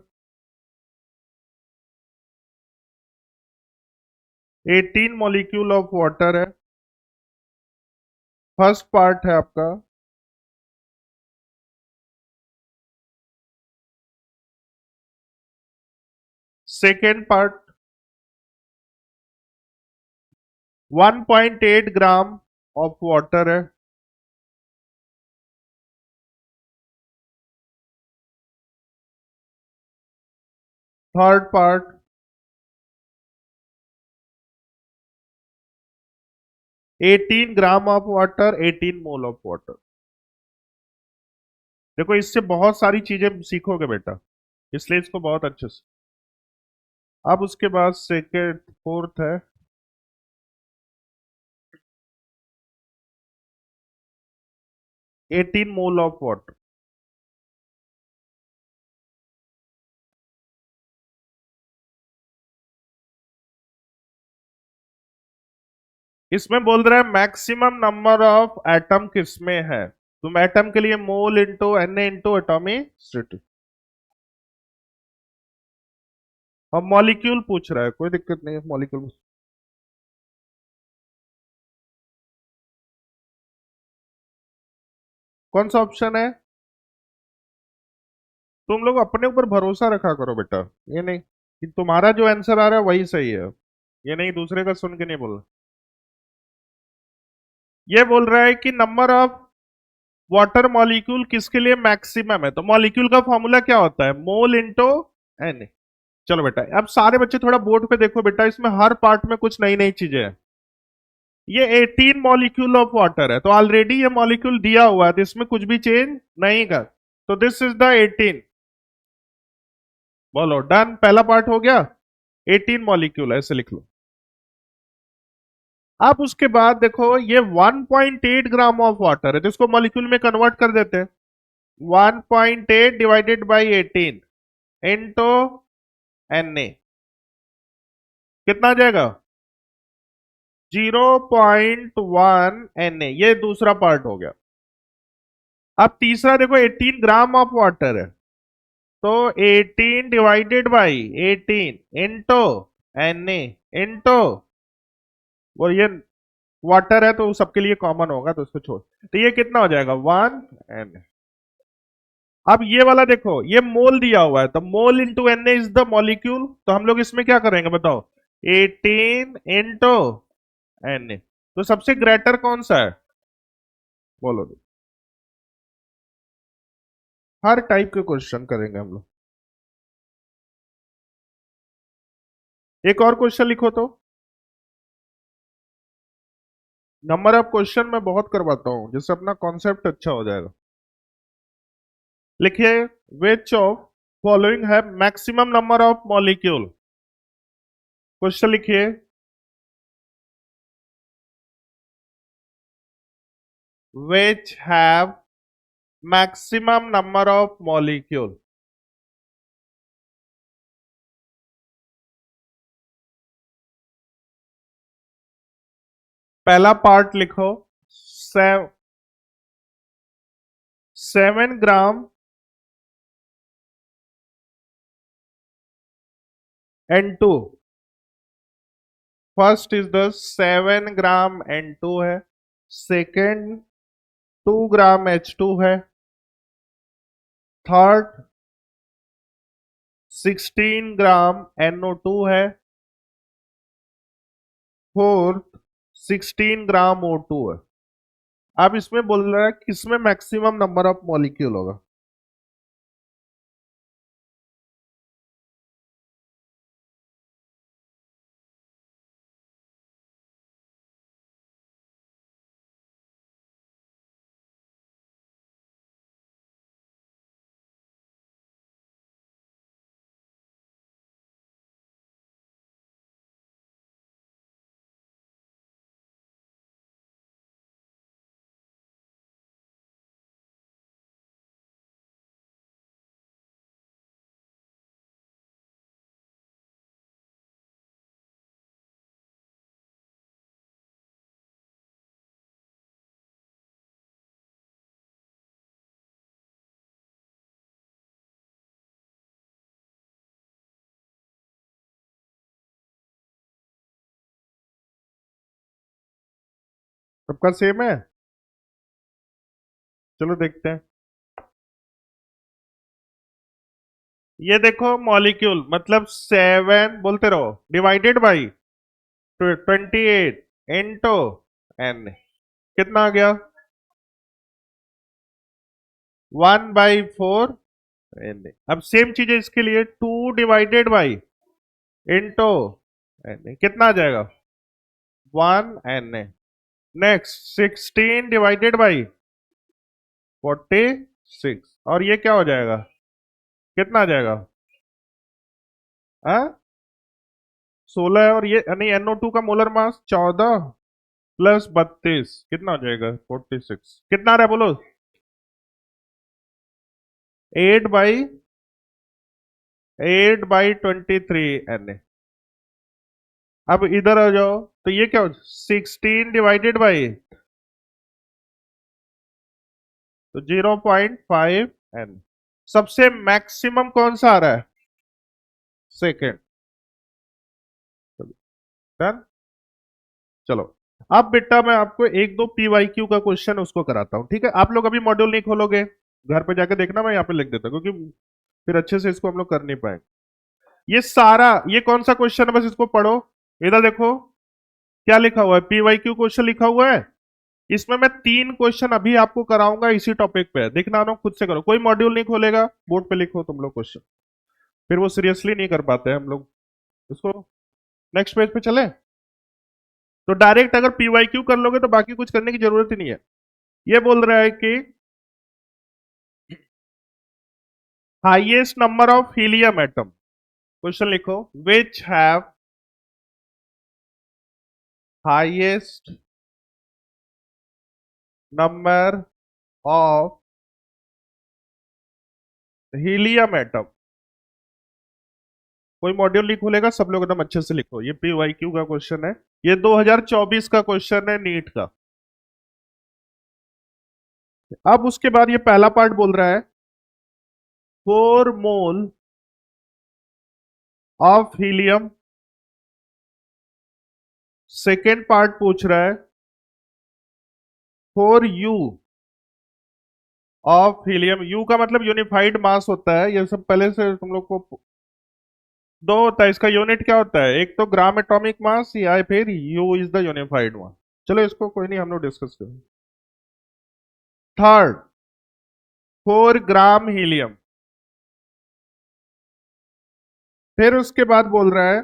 18 molecule of water है, फर्स्ट पार्ट है आपका। Second part 1.8 gram of water है। Third part 18 gram of water, 18 mole of water. देखो इससे बहुत सारी चीजें सीखोगे बेटा, इसलिए इसको बहुत अच्छे से। अब उसके बाद सेकेंड फोर्थ है 18 मोल ऑफ वाटर। इसमें बोल रहा है मैक्सिमम नंबर ऑफ एटम किसमें है, तुम एटम के लिए mole into N into atomicity, और मॉलिक्यूल पूछ रहा है, कोई दिक्कत नहीं है मॉलिक्यूल। कौन सा ऑप्शन है? तुम लोग अपने ऊपर भरोसा रखा करो बेटा, ये नहीं कि तुम्हारा जो आंसर आ रहा है वही सही है, ये नहीं दूसरे का सुन के नहीं बोलना। ये बोल रहा है कि नंबर ऑफ वाटर मॉलिक्यूल किसके लिए मैक्सिमम है, तो मॉलिक्यूल का फॉर्मूला क्या होता है, मोल इंटू एन। चलो बेटा, अब सारे बच्चे थोड़ा बोर्ड पे देखो बेटा, इसमें हर पार्ट में कुछ नई नई चीजें हैं। ये 18 मॉलिक्यूल ऑफ वाटर है, तो ऑलरेडी ये मॉलिक्यूल दिया हुआ है, तो इसमें कुछ भी चेंज नहीं कर, तो दिस इज द 18। बोलो डन, पहला पार्ट हो गया, 18 मॉलिक्यूल ऐसे लिख लो। अब उसके बाद देखो ये 1.8 ग्राम ऑफ वाटर है, तो इसको मॉलिक्यूल में कन्वर्ट कर देते हैं। 1.8 divided by 18 into N A, कितना आ जाएगा? 0.1 एन ए, ये दूसरा पार्ट हो गया। अब तीसरा देखो 18 ग्राम ऑफ वाटर है, तो 18 divided by 18 into N A into, वो ये वाटर है तो सबके लिए कॉमन होगा तो उसको छोड़, तो ये कितना हो जाएगा 1 एन। अब ये वाला देखो, ये मोल दिया हुआ है, तो mole into N is the molecule, तो हम लोग इसमें क्या करेंगे बताओ, 18 इंटू एन। तो सबसे ग्रेटर कौन सा है, बोलो। हर टाइप के क्वेश्चन करेंगे हम लोग। एक और क्वेश्चन लिखो तो, नंबर ऑफ क्वेश्चन मैं बहुत करवाता हूं जिससे अपना कॉन्सेप्ट अच्छा हो जाएगा। लिखिए, विच ऑफ फॉलोइंग है maximum number of molecule, question लिखिए, which have maximum number of molecule। पहला पार्ट लिखो, 7 ग्राम N2, first is the 7 gram N2 है, सेकेंड 2 ग्राम H2 है, थर्ड 16 ग्राम NO2 है, फोर्थ 16 ग्राम O2 है। अब इसमें बोल रहा है किसमें मैक्सिमम नंबर ऑफ मॉलिक्यूल होगा। सबका सेम है, चलो देखते हैं। ये देखो मॉलिक्यूल मतलब 7 बोलते रहो डिवाइडेड बाई 28 इंटू एन, कितना आ गया 1/4 एन। अब सेम चीज है इसके लिए, 2 डिवाइडेड बाई इंटू एन, कितना आ जाएगा 1 एन। नेक्स्ट 16 डिवाइडेड बाई 46, और ये क्या हो जाएगा, कितना आ जाएगा 16 है, और ये नहीं NO2 का मोलर मास 14 प्लस 32 कितना हो जाएगा 46, कितना आ रहा है बोलो 8/23 एन। अब इधर आ जाओ तो ये क्या हो 16 डिवाइडेड बाई तो 0.5 एन। सबसे मैक्सिमम कौन सा आ रहा है सेकेंड। डन। चलो अब बेटा मैं आपको एक दो PYQ का क्वेश्चन उसको कराता हूं, ठीक है। आप लोग अभी मॉड्यूल नहीं खोलोगे, घर पे जाके देखना, मैं यहाँ पे लिख देता हूं, क्योंकि फिर अच्छे से इसको हम लोग कर नहीं पाएंगे। ये सारा ये कौन सा क्वेश्चन है बस इसको पढ़ो। इधर देखो क्या लिखा हुआ है, PYQ क्वेश्चन लिखा हुआ है। इसमें मैं 3 क्वेश्चन अभी आपको कराऊंगा इसी टॉपिक पे, देखना ना खुद से करो, कोई मॉड्यूल नहीं खोलेगा, बोर्ड पे लिखो तुम लोग क्वेश्चन, फिर वो सीरियसली नहीं कर पाते हैं हम लोग इसको। नेक्स्ट पेज पे चले तो डायरेक्ट अगर PYQ कर लोगे तो बाकी कुछ करने की जरूरत ही नहीं है। ये बोल रहा है कि highest number of helium atom, question लिखो, which have highest number of helium atom. कोई मॉड्यूल नहीं खुलेगा, सब लोग एकदम अच्छे से लिखो, ये PYQ का क्वेश्चन है, ये 2024 का क्वेश्चन है नीट का। अब उसके बाद ये पहला पार्ट बोल रहा है 4 mole of helium. Second part पूछ रहा है 4U ऑफ हीलियम। यू का मतलब यूनिफाइड मास होता है, ये सब पहले से तुम लोग को दो होता है, इसका यूनिट क्या होता है, एक तो ग्राम एटॉमिक मास या फिर यू इज द यूनिफाइड मास। चलो इसको कोई नहीं हम लोग डिस्कस करेंगे। थर्ड 4 ग्राम हीलियम। फिर उसके बाद बोल रहा है,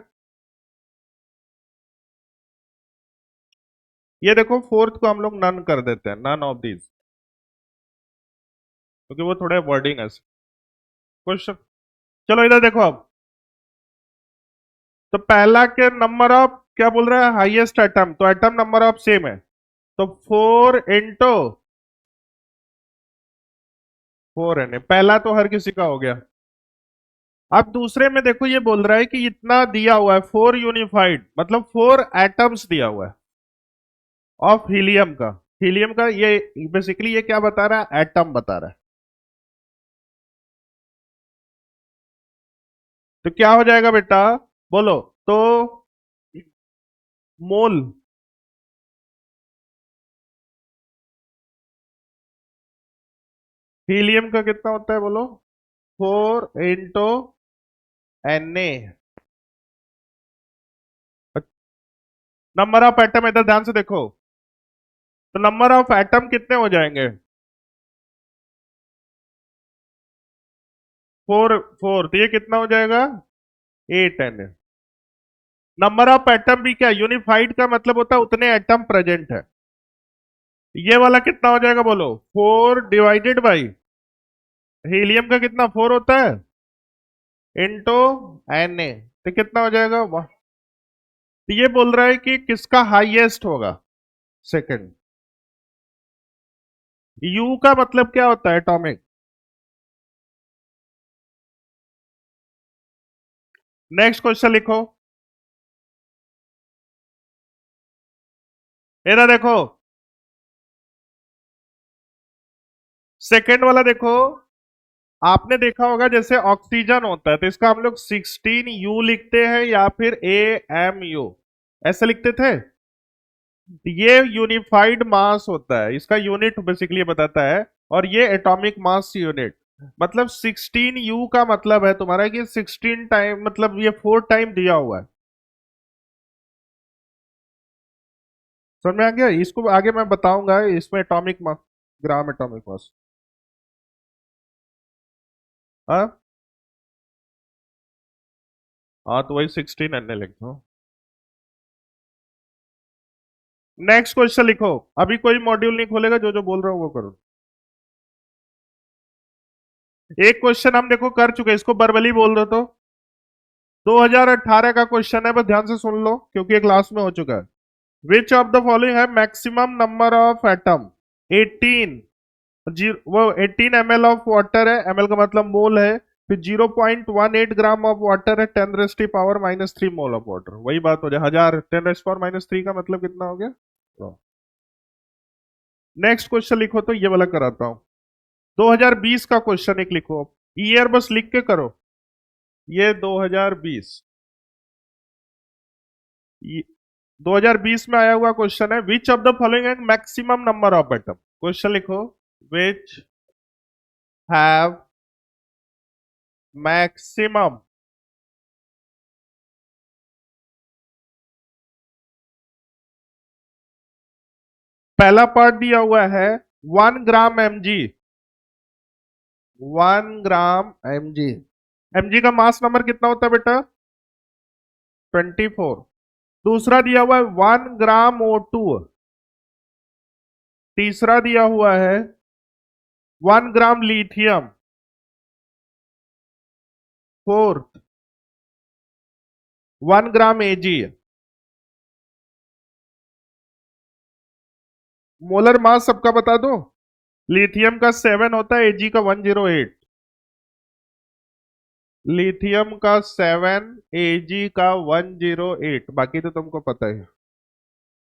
ये देखो फोर्थ को हम लोग नन कर देते हैं, नन ऑफ दीज, क्योंकि वो थोड़ा वर्डिंग है क्वेश्चन। चलो इधर देखो अब, तो पहला के नंबर ऑफ क्या बोल रहा है हाईएस्ट एटम, तो एटम नंबर ऑफ सेम है, तो 4 पहला तो हर किसी का हो गया। अब दूसरे में देखो ये बोल रहा है कि इतना दिया हुआ है 4 यूनिफाइड मतलब 4 एटम्स दिया हुआ है ऑफ हीलियम का। हीलियम का ये बेसिकली ये क्या बता रहा है, एटम बता रहा है। तो क्या हो जाएगा बेटा बोलो, तो मोल हीलियम का कितना होता है बोलो 4 into Na। Number of atom, इधर ध्यान से देखो, तो नंबर ऑफ एटम कितने हो जाएंगे? 4 4, तो ये कितना हो जाएगा? 8 Na। नंबर ऑफ एटम भी क्या, यूनिफाइड का मतलब होता है उतने एटम प्रेजेंट है। ये वाला कितना हो जाएगा बोलो? 4 डिवाइडेड बाई हीलियम का कितना 4 होता है, इंटू Na, तो कितना हो जाएगा? तो ये बोल रहा है कि किसका हाईएस्ट होगा? सेकंड। यू का मतलब क्या होता है? एटॉमिक। नेक्स्ट क्वेश्चन लिखो। इधर देखो, सेकंड वाला देखो। आपने देखा होगा जैसे ऑक्सीजन होता है तो इसका हम लोग 16U लिखते हैं या फिर AMU, ऐसे लिखते थे। ये यूनिफाइड मास होता है, इसका यूनिट बेसिकली बताता है, और ये एटॉमिक मास यूनिट। मतलब 16U का मतलब है तुम्हारा कि 16 टाइम, मतलब ये 4 टाइम दिया हुआ है। समझ में आ गया? इसको आगे मैं बताऊंगा, इसमें atomic mass, gram atomic mass. हाँ हाँ, तो वही 16 Na लिख दो। नेक्स्ट क्वेश्चन लिखो। अभी कोई मॉड्यूल नहीं खोलेगा, जो जो बोल रहा हूँ वो करो। एक क्वेश्चन हम देखो कर चुके, इसको बरबली बोल दो तो। 2018 का क्वेश्चन है, बस ध्यान से सुन लो क्योंकि ये क्लास में हो चुका है। विच ऑफ द फॉलोइंग है मैक्सिमम नंबर ऑफ एटम? 18। वो 18 ml ऑफ वाटर है, ml का मतलब मोल है। फिर 0.18 ग्राम ऑफ वाटर है, 10⁻³ मोल ऑफ वाटर। वही बात हो जाए, 1000 10⁻³ का मतलब कितना हो गया? नेक्स्ट क्वेश्चन लिखो, तो ये वाला कराता हूं। 2020 का क्वेश्चन एक लिखो, ईयर बस लिख के करो। ये 2020, 2020 में आया हुआ क्वेश्चन है। विच ऑफ द फॉलोइंग है maximum number of atom? Question लिखो, विच हैव मैक्सिमम। पहला पार्ट दिया हुआ है 1 ग्राम mg, 1 ग्राम mg। mg का मास नंबर कितना होता है बेटा? 24। दूसरा दिया हुआ है 1 ग्राम O2। तीसरा दिया हुआ है 1 ग्राम लिथियम। फोर्थ 1 ग्राम Ag। मोलर मास सबका बता दो। लिथियम का 7 होता है, Ag का 108। लिथियम का 7, Ag का 108, बाकी तो तुमको पता है।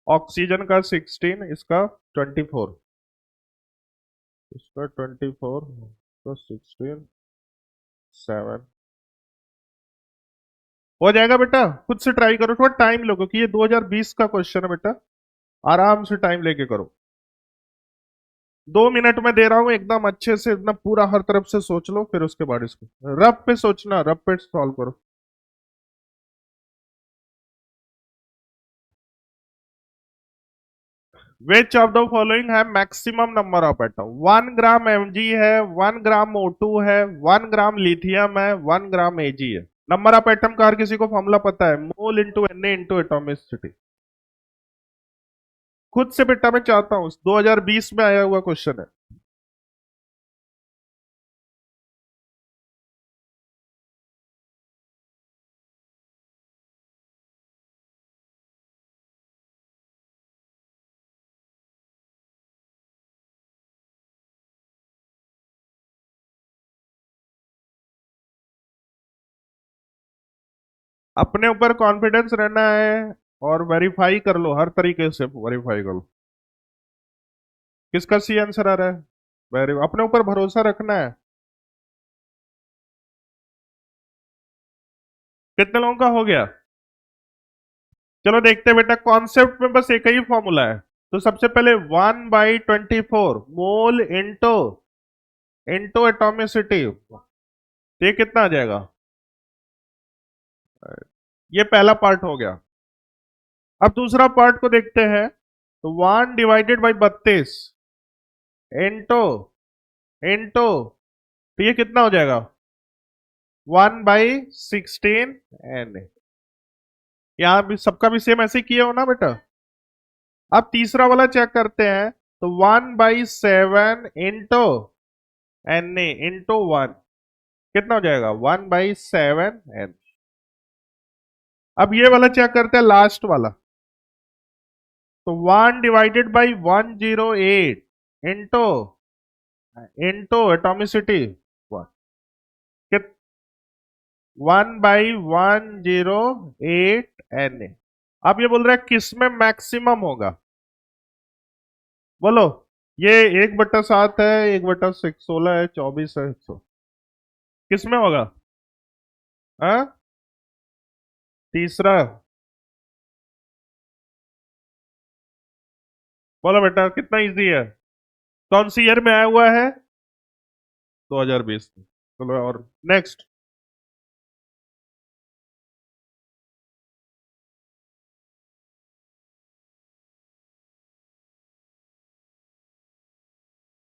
ऑक्सीजन का 16, इसका 24। इसका 24, तो 16, 7 हो जाएगा बेटा। खुद से ट्राई करो, थोड़ा टाइम लो क्योंकि ये 2020 का क्वेश्चन है बेटा। आराम से टाइम लेके करो। 2 मिनट में दे रहा हूं, एकदम अच्छे से, एकदम पूरा हर तरफ से सोच लो, फिर उसके बाद इसको रफ पे सोचना, रफ पे सॉल्व करो। विच ऑफ द फॉलोइंग है maximum number of atom? 1 gram mg है, 1 ग्राम O2 है, 1 ग्राम लिथियम है, 1 ग्राम Ag है। नंबर ऑफ एटम का हर किसी को फॉर्मूला पता है, mole into Na into atomicity. खुद से बेटा मैं चाहता हूं, 2020 में आया हुआ क्वेश्चन है। अपने ऊपर कॉन्फिडेंस रहना है, और वेरीफाई कर लो, हर तरीके से वेरीफाई कर लो। किसका सी आंसर आ रहा है? वेरी, अपने ऊपर भरोसा रखना है। कितने लोगों का हो गया? चलो देखते हैं बेटा, कॉन्सेप्ट में बस एक ही फॉर्मूला है। तो सबसे पहले 1/24 मोल इंटो इंटो एटॉमिसिटी, ये कितना आ जाएगा? ये पहला पार्ट हो गया। अब दूसरा पार्ट को देखते हैं। तो 1/32 इंटू इंटू, तो ये कितना हो जाएगा? 1/16 एन। यहाँ भी सबका भी सेम ऐसे किए हो ना बेटा। अब तीसरा वाला चेक करते हैं। तो 1/7 इंटू एन ए इंटू 1, कितना हो जाएगा? 1/7 एन। अब ये वाला चेक करते हैं, लास्ट वाला। तो 1/108 इंटू इंटू एटॉमिसिटी 1/108 एन। अब ये बोल रहा है किस में मैक्सिमम होगा? बोलो। ये 1/7 है, 1/16 है, 24 है, 100, किस में होगा? हाँ, तीसरा। बोलो बेटा, कितना इजी है? कौन सी ईयर में आया हुआ है? 2020 में। चलो और नेक्स्ट।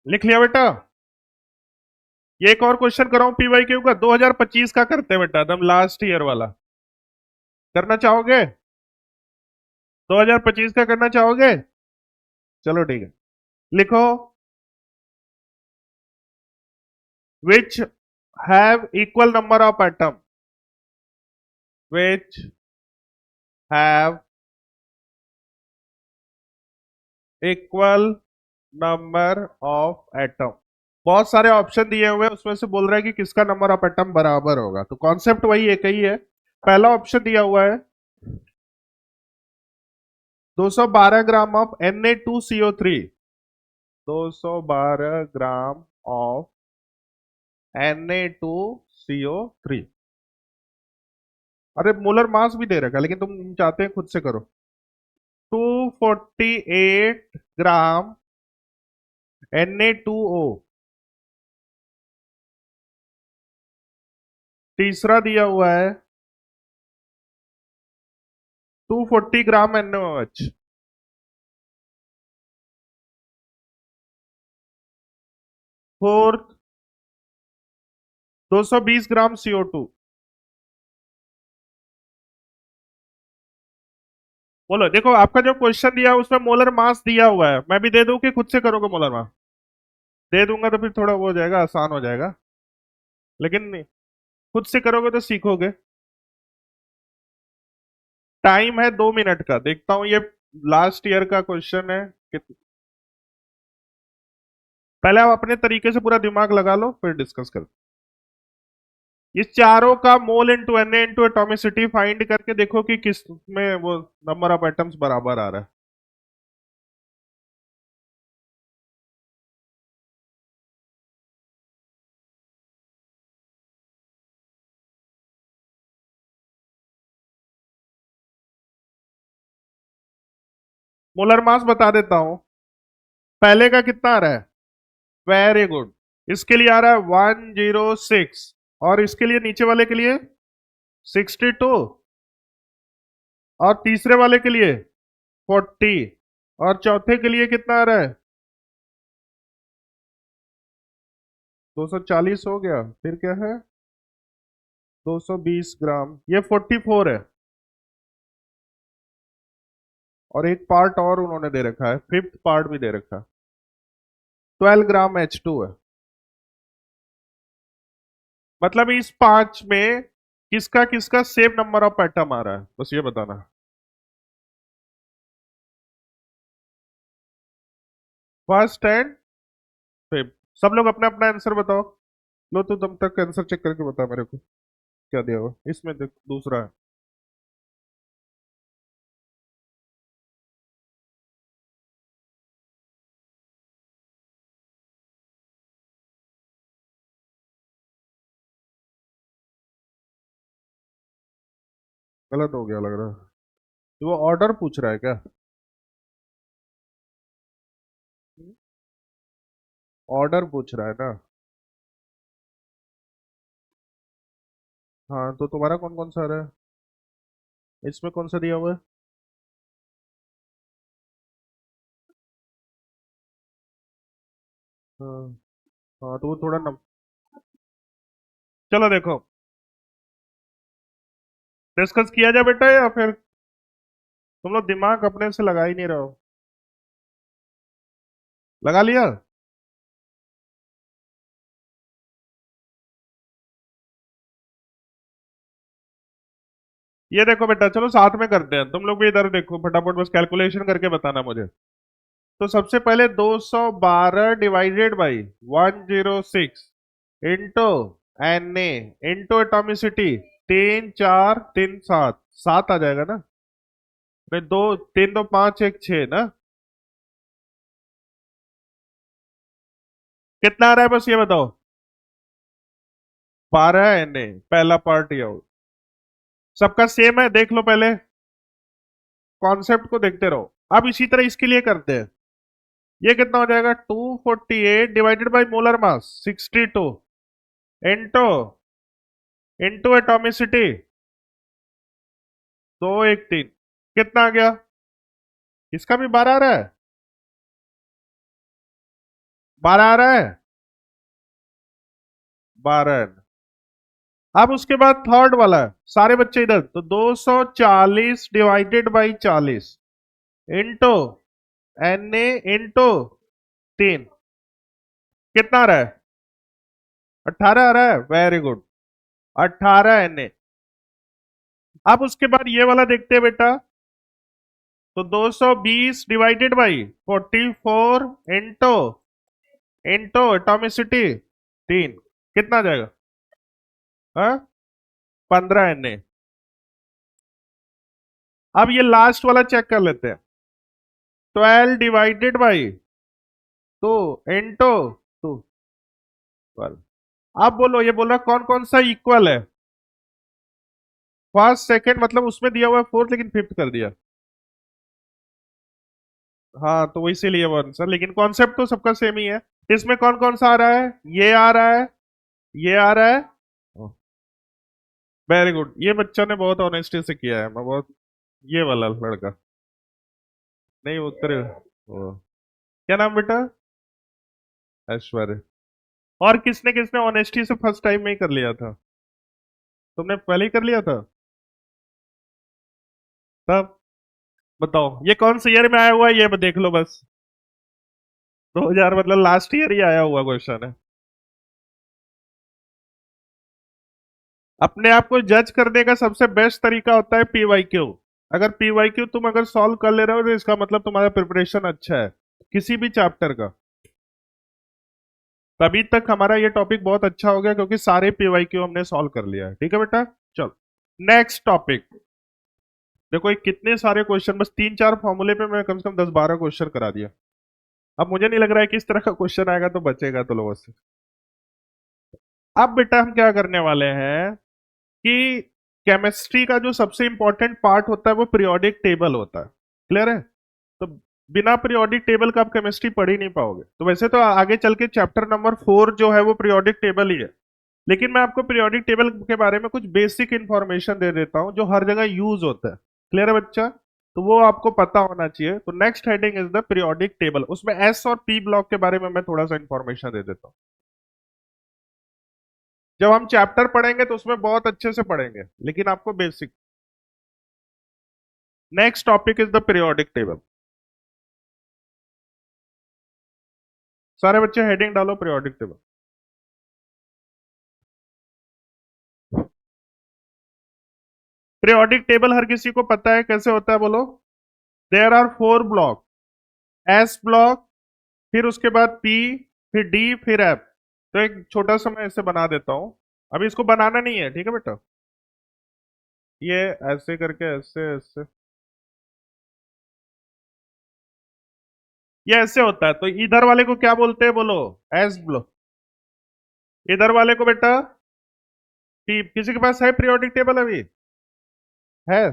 लिख लिया बेटा? ये एक और क्वेश्चन कराऊं पीवाई क्यू का? 2025 का करते हैं बेटा, एकदम लास्ट ईयर वाला। करना चाहोगे? 2025 का करना चाहोगे? चलो ठीक है, लिखो। Which have equal number of atom, which have equal number of atom. बहुत सारे ऑप्शन दिए हुए हैं, उसमें से बोल रहा है कि किसका नंबर ऑफ एटम बराबर होगा। तो कॉन्सेप्ट वही एक ही है। पहला ऑप्शन दिया हुआ है 212 gram of Na2CO3, 212 gram of Na2CO3। अरे मोलर मास भी दे रखा है, लेकिन तुम चाहते हैं खुद से करो। 248 ग्राम Na2O। तीसरा दिया हुआ है 240 ग्राम NaOH। फोर्थ 220 ग्राम CO2। बोलो, देखो आपका जो क्वेश्चन दिया है उसमें मोलर मास दिया हुआ है, मैं भी दे दूं कि खुद से करोगे मोलर मास? दे दूंगा तो फिर थोड़ा वो हो जाएगा, आसान हो जाएगा। लेकिन खुद से करोगे तो सीखोगे। टाइम है 2 मिनट का, देखता हूं ये लास्ट ईयर का क्वेश्चन है पहले आप अपने तरीके से पूरा दिमाग लगा लो, फिर डिस्कस कर। इस चारों का mole into N into atomicity find करके देखो कि किस में वो नंबर ऑफ एटम्स बराबर आ रहा है। मोलर मास बता देता हूं। पहले का कितना आ रहा है? Very good. इसके लिए आ रहा है 106, और इसके लिए नीचे वाले के लिए 62, और तीसरे वाले के लिए 40, और चौथे के लिए कितना आ रहा है? 240 हो गया। फिर क्या है? 220 ग्राम, ये 44 है। और एक पार्ट और उन्होंने दे रखा है, फिफ्थ पार्ट भी दे रखा है, 12 ग्राम H2 है। मतलब इस पांच में किसका किसका सेम नंबर ऑफ एटम आ रहा है, बस ये बताना। First and fifth. सब लोग अपना अपना आंसर बताओ। लो, तो तुम तक आंसर चेक करके बता मेरे को क्या दिया हुआ इसमें। देख, दूसरा है। गलत हो गया लग रहा है। तो वो ऑर्डर पूछ रहा है क्या? ऑर्डर पूछ रहा है ना? हाँ, तो तुम्हारा कौन कौन सा आ रहा है? इसमें कौन सा दिया हुआ है? हाँ। हाँ तो वो थोड़ा नम चलो देखो, डिस्कस किया जाए बेटा, या फिर तुम लोग दिमाग अपने से लगा ही नहीं रहे हो? लगा लिया? ये देखो बेटा, चलो साथ में करते हैं, तुम लोग भी इधर देखो फटाफट, बस कैलकुलेशन करके बताना मुझे। तो सबसे पहले 212 divided by 106 into N A into atomicity, 3 4 3 7, 7 आ जाएगा ना? नहीं, दो, 3 2 5 1 6 ना? कितना आ रहा है बस ये बताओ? 12 एन ए, पहला पार्ट ये हो। सबका सेम है, देख लो पहले, कॉन्सेप्ट को देखते रहो। अब इसी तरह इसके लिए करते हैं। ये कितना हो जाएगा? 248 divided by molar mass 62 into into atomicity 213। कितना आ गया? इसका भी 12 आ रहा है? 12 आ रहा है? 12। अब उसके बाद थर्ड वाला है, सारे बच्चे इधर, तो 240 divided by 40 into N A into 3। कितना आ रहा है? 18 आ रहा है, वेरी गुड। 18 N A. अब उसके बाद ये वाला देखते हैं बेटा, तो 220 divided by 44 into into atomicity 3। कितना आ जाएगा? हाँ, 15 एन ए। अब ये लास्ट वाला चेक कर लेते हैं, 12 डिवाइडेड बाई 2 इंटू 2, 12। अब बोलो, ये बोल रहा कौन कौन सा इक्वल है? फर्स्ट सेकंड मतलब उसमें दिया हुआ है फोर्थ, लेकिन फिफ्थ कर दिया। हाँ तो इसीलिए वो आंसर, लेकिन कॉन्सेप्ट तो सबका सेम ही है। इसमें कौन कौन सा आ रहा है? ये आ रहा है, ये आ रहा है। वेरी गुड, ये बच्चा ने बहुत ऑनेस्टी से किया है, मैं बहुत, ये वाला लड़का। नहीं उत्तर वो, क्या नाम बेटा? ऐश्वर्य। और किसने किसने ऑनेस्टी से फर्स्ट टाइम में ही कर लिया था? तुमने पहले ही कर लिया था? तब बताओ ये कौन से ईयर में आया हुआ है, ये देख लो बस। 2000 मतलब लास्ट ईयर ही आया हुआ क्वेश्चन है। अपने आप को जज करने का सबसे बेस्ट तरीका होता है पीवाईक्यू। अगर पीवाईक्यू तुम अगर सॉल्व कर ले रहे हो तो इसका मतलब तुम्हारा प्रिपरेशन अच्छा है किसी भी चैप्टर का। तभी तक हमारा ये टॉपिक बहुत अच्छा हो गया, क्योंकि सारे पीवाईक्यू हमने सॉल्व कर लिया है। ठीक है बेटा, चलो नेक्स्ट टॉपिक। देखो ये कितने सारे क्वेश्चन, बस 3 4 फॉर्मूले पे मैं कम से कम 10 12 क्वेश्चन करा दिया। अब मुझे नहीं लग रहा है कि इस तरह का क्वेश्चन आएगा तो बचेगा तो लोगों से। अब बेटा हम क्या करने वाले हैं कि केमिस्ट्री का जो सबसे इंपॉर्टेंट पार्ट होता है वो पीरियोडिक टेबल होता है। क्लियर है? तो बिना पीरियोडिक टेबल का आप केमिस्ट्री पढ़ ही नहीं पाओगे। तो वैसे तो आगे चल के चैप्टर नंबर 4 जो है वो पीरियोडिक टेबल ही है, लेकिन मैं आपको पीरियोडिक टेबल के बारे में कुछ बेसिक इंफॉर्मेशन दे देता हूं जो हर जगह यूज होता है। क्लियर है बच्चा? तो वो आपको पता होना चाहिए। तो next heading is the periodic table, उसमें एस और पी ब्लॉक के बारे में मैं थोड़ा सा इंफॉर्मेशन दे देता हूँ। जब हम चैप्टर पढ़ेंगे तो उसमें बहुत अच्छे से पढ़ेंगे, लेकिन आपको basic. Next topic is the periodic table. सारे बच्चे हेडिंग डालो पीरियोडिक टेबल। पीरियोडिक टेबल हर किसी को पता है कैसे होता है, बोलो। There are 4 block, S block, फिर उसके बाद पी, फिर डी, फिर एफ। तो एक छोटा सा मैं इसे बना देता हूं। अभी इसको बनाना नहीं है, ठीक है बेटा? ये ऐसे करके, ऐसे ऐसे, ये ऐसे होता है। तो इधर वाले को क्या बोलते हैं, बोलो? S block. इधर वाले को बेटा पी। किसी के पास है पीरियोडिक टेबल अभी? है?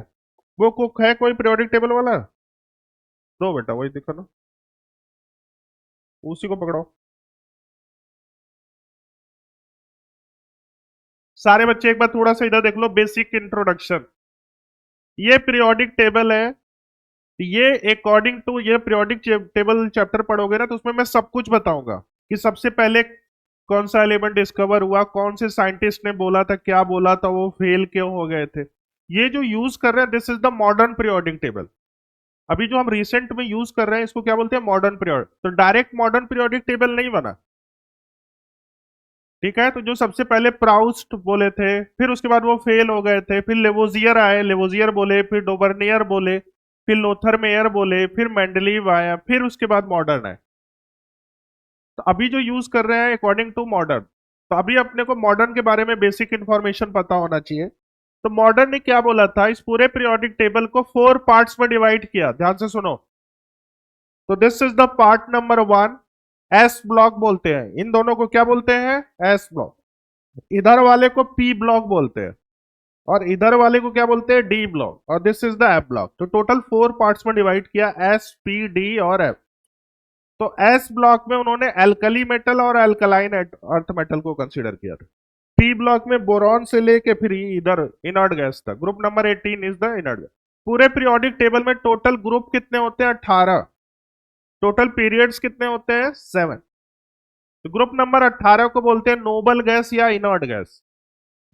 वो है कोई पीरियोडिक टेबल वाला? दो बेटा, वही दिखो ना, उसी को पकड़ो। सारे बच्चे एक बार थोड़ा सा इधर देख लो, बेसिक इंट्रोडक्शन। ये पीरियोडिक टेबल है। ये अकॉर्डिंग टू ये पीरियोडिक टेबल चैप्टर पढ़ोगे ना, तो उसमें मैं सब कुछ बताऊंगा कि सबसे पहले कौन सा एलिमेंट डिस्कवर हुआ, कौन से साइंटिस्ट ने बोला था, क्या बोला था, वो फेल क्यों हो गए थे। ये जो यूज कर रहे हैं, this is the modern periodic table. अभी जो हम रिसेंट में यूज कर रहे हैं, इसको क्या बोलते हैं, मॉडर्न पीरियड। तो डायरेक्ट मॉडर्न पीरियोडिक टेबल नहीं बना, ठीक है। तो जो सबसे पहले प्राउस्ट बोले थे, फिर उसके बाद वो फेल हो गए थे, फिर लेवोजियर आए, लेवोजियर बोले, फिर डोबर्नियर बोले, फिर लोथर मेयर बोले, फिर मेंडलीव आया, फिर उसके बाद मॉडर्न है। तो अभी जो यूज कर रहे हैं अकॉर्डिंग टू मॉडर्न। तो अभी अपने को मॉडर्न के बारे में बेसिक इंफॉर्मेशन पता होना चाहिए। तो मॉडर्न ने क्या बोला था, इस पूरे पीरियोडिक टेबल को 4 पार्ट्स में डिवाइड किया, ध्यान से सुनो। तो this is the part number 1, S block बोलते हैं। इन दोनों को क्या बोलते हैं, एस ब्लॉक। इधर वाले को पी ब्लॉक बोलते हैं, और इधर वाले को क्या बोलते हैं, डी ब्लॉक, और this is the F block. तो टोटल 4 पार्ट्स में डिवाइड किया, एस, पी, डी और एफ। तो एस ब्लॉक में उन्होंने एल्कली मेटल और एल्कलाइन अर्थ मेटल को कंसीडर किया था। पी ब्लॉक में बोरॉन से लेके फिर इधर इनर्ट गैस था। Group number 18 is the inert gas. पूरे पीरियोडिक टेबल में टोटल ग्रुप कितने होते हैं, 18। टोटल पीरियड्स कितने होते हैं, 7। तो ग्रुप नंबर 18 को बोलते हैं नोबल गैस या इनर्ट गैस।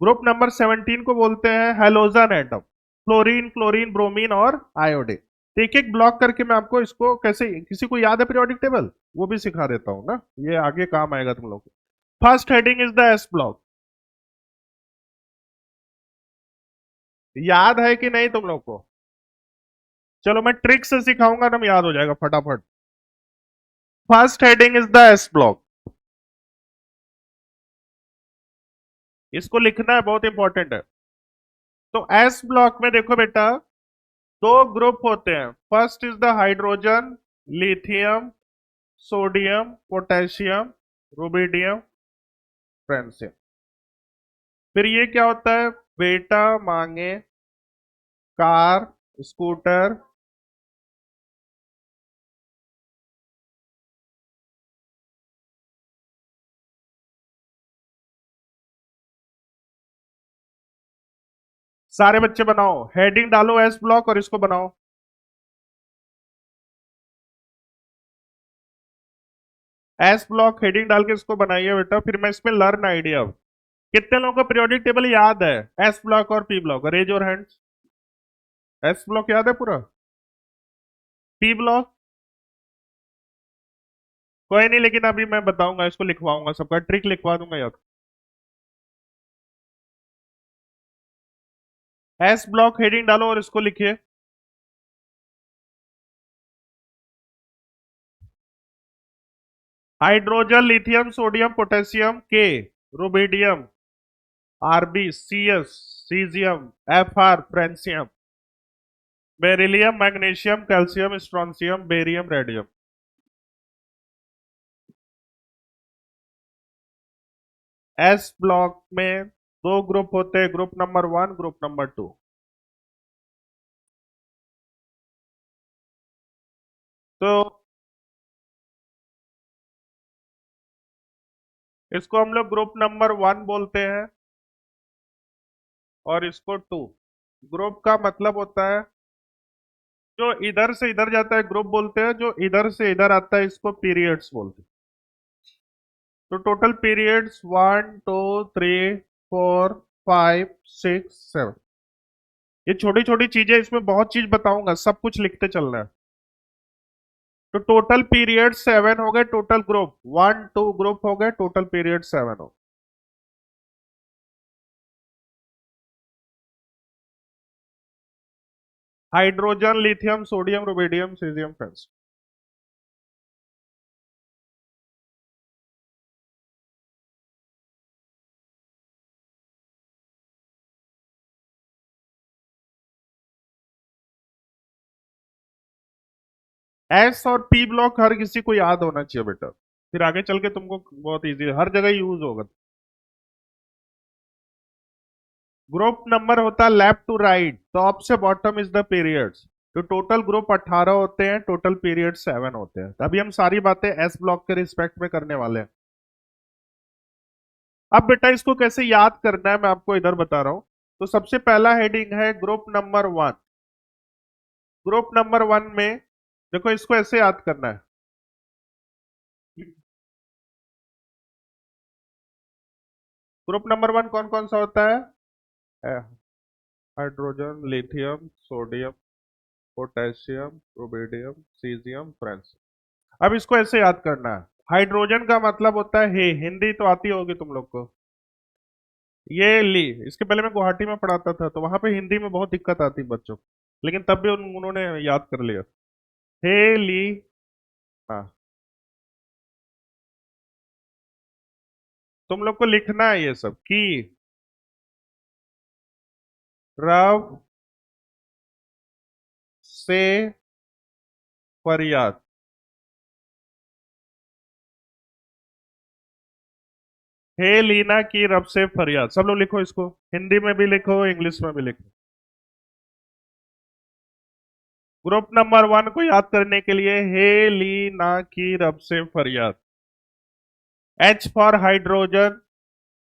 ग्रुप नंबर 17 को बोलते हैं halogen atom, fluorine, chlorine, bromine और आयोडीन। एक एक ब्लॉक करके मैं आपको इसको कैसे, किसी को याद है पीरियोडिक टेबल, वो भी सिखा देता हूं ना, ये आगे काम आएगा तुम लोग को। First heading is the S block. याद है कि नहीं तुम लोग को? चलो मैं ट्रिक से सिखाऊंगा ना, याद हो जाएगा फटाफट। First heading is the S block. इसको लिखना है, बहुत इंपॉर्टेंट है। तो एस ब्लॉक में देखो बेटा, दो ग्रुप होते हैं। First is the hydrogen, lithium, sodium, potassium, rubidium, francium. फिर ये क्या होता है, बेटा मांगे, कार, स्कूटर, सारे बच्चे बनाओ, हेडिंग डालो एस ब्लॉक और इसको बनाओ। एस ब्लॉक हेडिंग डाल के इसको बनाइए बेटा, फिर मैं इसमें लर्न आइडिया। कितने लोगों को पीरियोडिक टेबल याद है, एस ब्लॉक और P block, raise your hands. S block याद है पूरा, पी ब्लॉक कोई नहीं, लेकिन अभी मैं बताऊंगा, इसको लिखवाऊंगा, सबका ट्रिक लिखवा दूंगा याद। एस ब्लॉक हेडिंग डालो और इसको लिखिए। Hydrogen, lithium, sodium, potassium, K, rubidium, RB, CS, caesium, FR, francium, beryllium, magnesium, calcium, strontium, barium, radium. S block में दो ग्रुप होते हैं, ग्रुप नंबर 1, ग्रुप नंबर 2। तो इसको हम लोग ग्रुप नंबर 1 बोलते हैं, और इसको 2। ग्रुप का मतलब होता है जो इधर से इधर जाता है ग्रुप बोलते हैं, जो इधर से इधर आता है इसको पीरियड्स बोलते हैं। तो टोटल पीरियड्स 1, 2, 3, 4, 5, 6, 7। ये छोटी छोटी चीजें, इसमें बहुत चीज बताऊंगा, सब कुछ लिखते चलना है। तो टोटल पीरियड 7 हो गए, टोटल ग्रुप 1, 2 ग्रुप हो गए, टोटल पीरियड 7 हो। Hydrogen, lithium, sodium, rubidium, caesium, francium. S और पी ब्लॉक हर किसी को याद होना चाहिए बेटा, फिर आगे चल के तुमको बहुत इजी, हर जगह यूज होगा। ग्रुप नंबर होता है लेफ्ट टू राइट, टॉप से बॉटम इज द पीरियड्स। तो टोटल ग्रुप 18 होते हैं, टोटल पीरियड 7 होते हैं। अभी हम सारी बातें एस ब्लॉक के रिस्पेक्ट में करने वाले हैं। अब बेटा इसको कैसे याद करना है, मैं आपको इधर बता रहा हूं। तो सबसे पहला हेडिंग है ग्रुप नंबर 1। ग्रुप नंबर 1 में देखो, इसको ऐसे याद करना है। ग्रुप नंबर 1 कौन कौन सा होता है? Hydrogen, lithium, sodium, potassium, rubidium, caesium, francium. अब इसको ऐसे याद करना है। हाइड्रोजन का मतलब होता है हे, हिंदी तो आती होगी तुम लोग को। ये ली, इसके पहले मैं गुवाहाटी में पढ़ाता था तो वहां पे हिंदी में बहुत दिक्कत आती बच्चों को, लेकिन तब भी उन्होंने याद कर लिया। हे ली। हाँ, तुम लोग को लिखना है ये सब की रब से फरियाद। हे लीना की रब से फरियाद, सब लोग लिखो इसको, हिंदी में भी लिखो, इंग्लिश में भी लिखो। ग्रुप नंबर 1 को याद करने के लिए हे लीना की रब से फरियाद। H for hydrogen,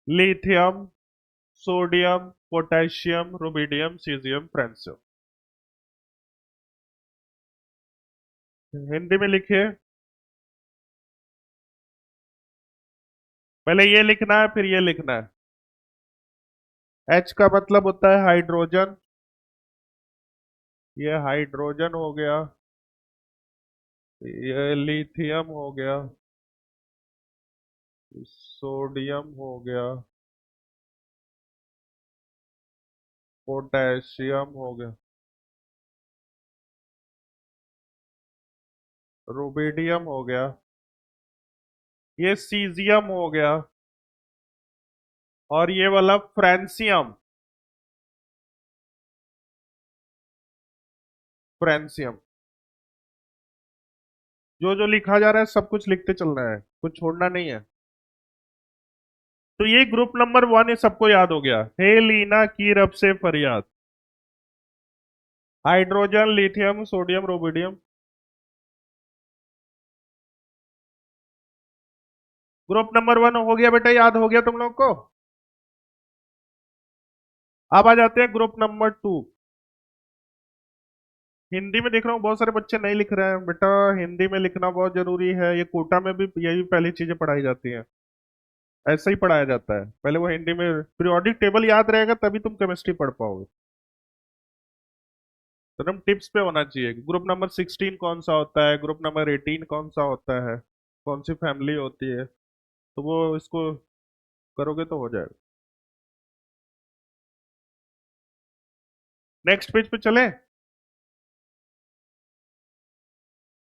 lithium, sodium, potassium, rubidium, caesium, francium. Hindi में लिखिए। पहले ये लिखना है फिर ये लिखना है। H का मतलब होता है हाइड्रोजन, ये हाइड्रोजन हो गया, ये लिथियम हो गया, सोडियम हो गया, पोटेशियम हो गया, रुबिडियम हो गया, ये सीजियम हो गया, और ये वाला फ्रांसियम। फ्रांसियम। जो जो लिखा जा रहा है सब कुछ लिखते चलना है, कुछ छोड़ना नहीं है। तो ये ग्रुप नंबर 1 ये सबको याद हो गया। हे लीना की रब से फरियाद। Hydrogen, lithium, sodium, rubidium. Group number 1 हो गया बेटा, याद हो गया तुम लोग को। अब आ जाते हैं ग्रुप नंबर 2। हिंदी में देख रहा हूँ बहुत सारे बच्चे नहीं लिख रहे हैं बेटा, हिंदी में लिखना बहुत जरूरी है, ये कोटा में भी यही पहली चीजें पढ़ाई जाती हैं। ऐसा ही पढ़ाया जाता है, पहले वो हिंदी में पीरियोडिक टेबल याद रहेगा तभी तुम केमिस्ट्री पढ़ पाओगे। तो तुम टिप्स पे होना चाहिए। ग्रुप नंबर 16 कौन सा होता है, ग्रुप नंबर 18 कौन सा होता है, कौन सी फैमिली होती है, तो वो इसको करोगे तो हो जाएगा। नेक्स्ट पेज पे चले।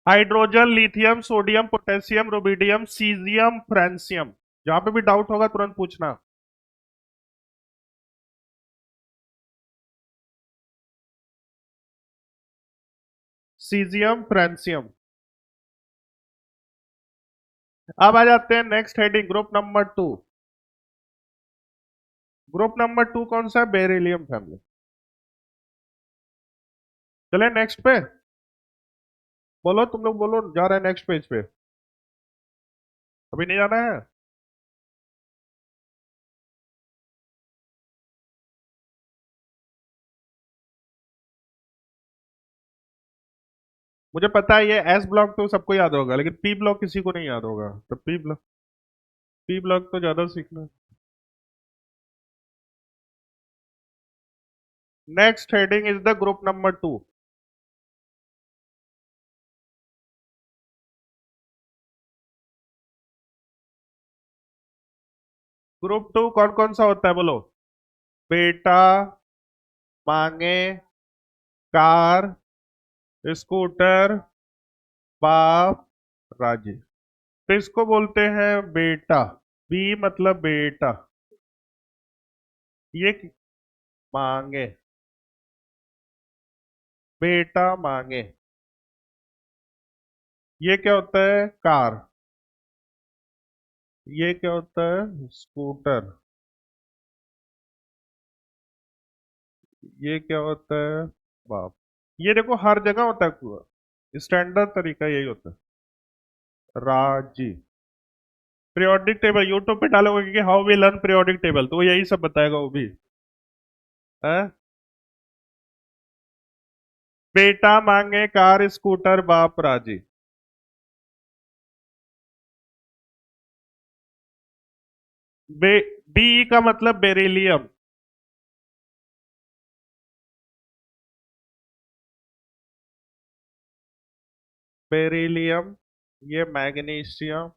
Hydrogen, lithium, sodium, potassium, rubidium, caesium, francium. जहां पे भी डाउट होगा तुरंत पूछना। Caesium, francium. अब आ जाते हैं next heading, group number 2। Group number 2 कौन सा है? Beryllium family. चले नेक्स्ट पे। बोलो तुम लोग, बोलो, जा रहे हैं नेक्स्ट पेज पे। अभी नहीं जाना है? मुझे पता है ये एस ब्लॉक तो सबको याद होगा, लेकिन पी ब्लॉक किसी को नहीं याद होगा, तो पी ब्लॉक तो ज्यादा सीखना। Next heading is the group number 2। Group 2 कौन कौन सा होता है बोलो? बेटा, मांगे, कार, स्कूटर, बाप, राजी। तो इसको बोलते हैं बेटा। बी मतलब बेटा। ये मांगे, बेटा मांगे। ये क्या होता है? कार। ये क्या होता है? स्कूटर। ये क्या होता है? बाप। ये देखो हर जगह होता है, स्टैंडर्ड तरीका यही होता है। राजी। पीरियोडिक टेबल यूट्यूब पे डालोगे कि how we learn periodic table, तो वो यही सब बताएगा वो भी है। बेटा मांगे कार स्कूटर बाप राजी। बे बी का मतलब बेरिलियम। बेरिलियम, ये मैग्नीशियम,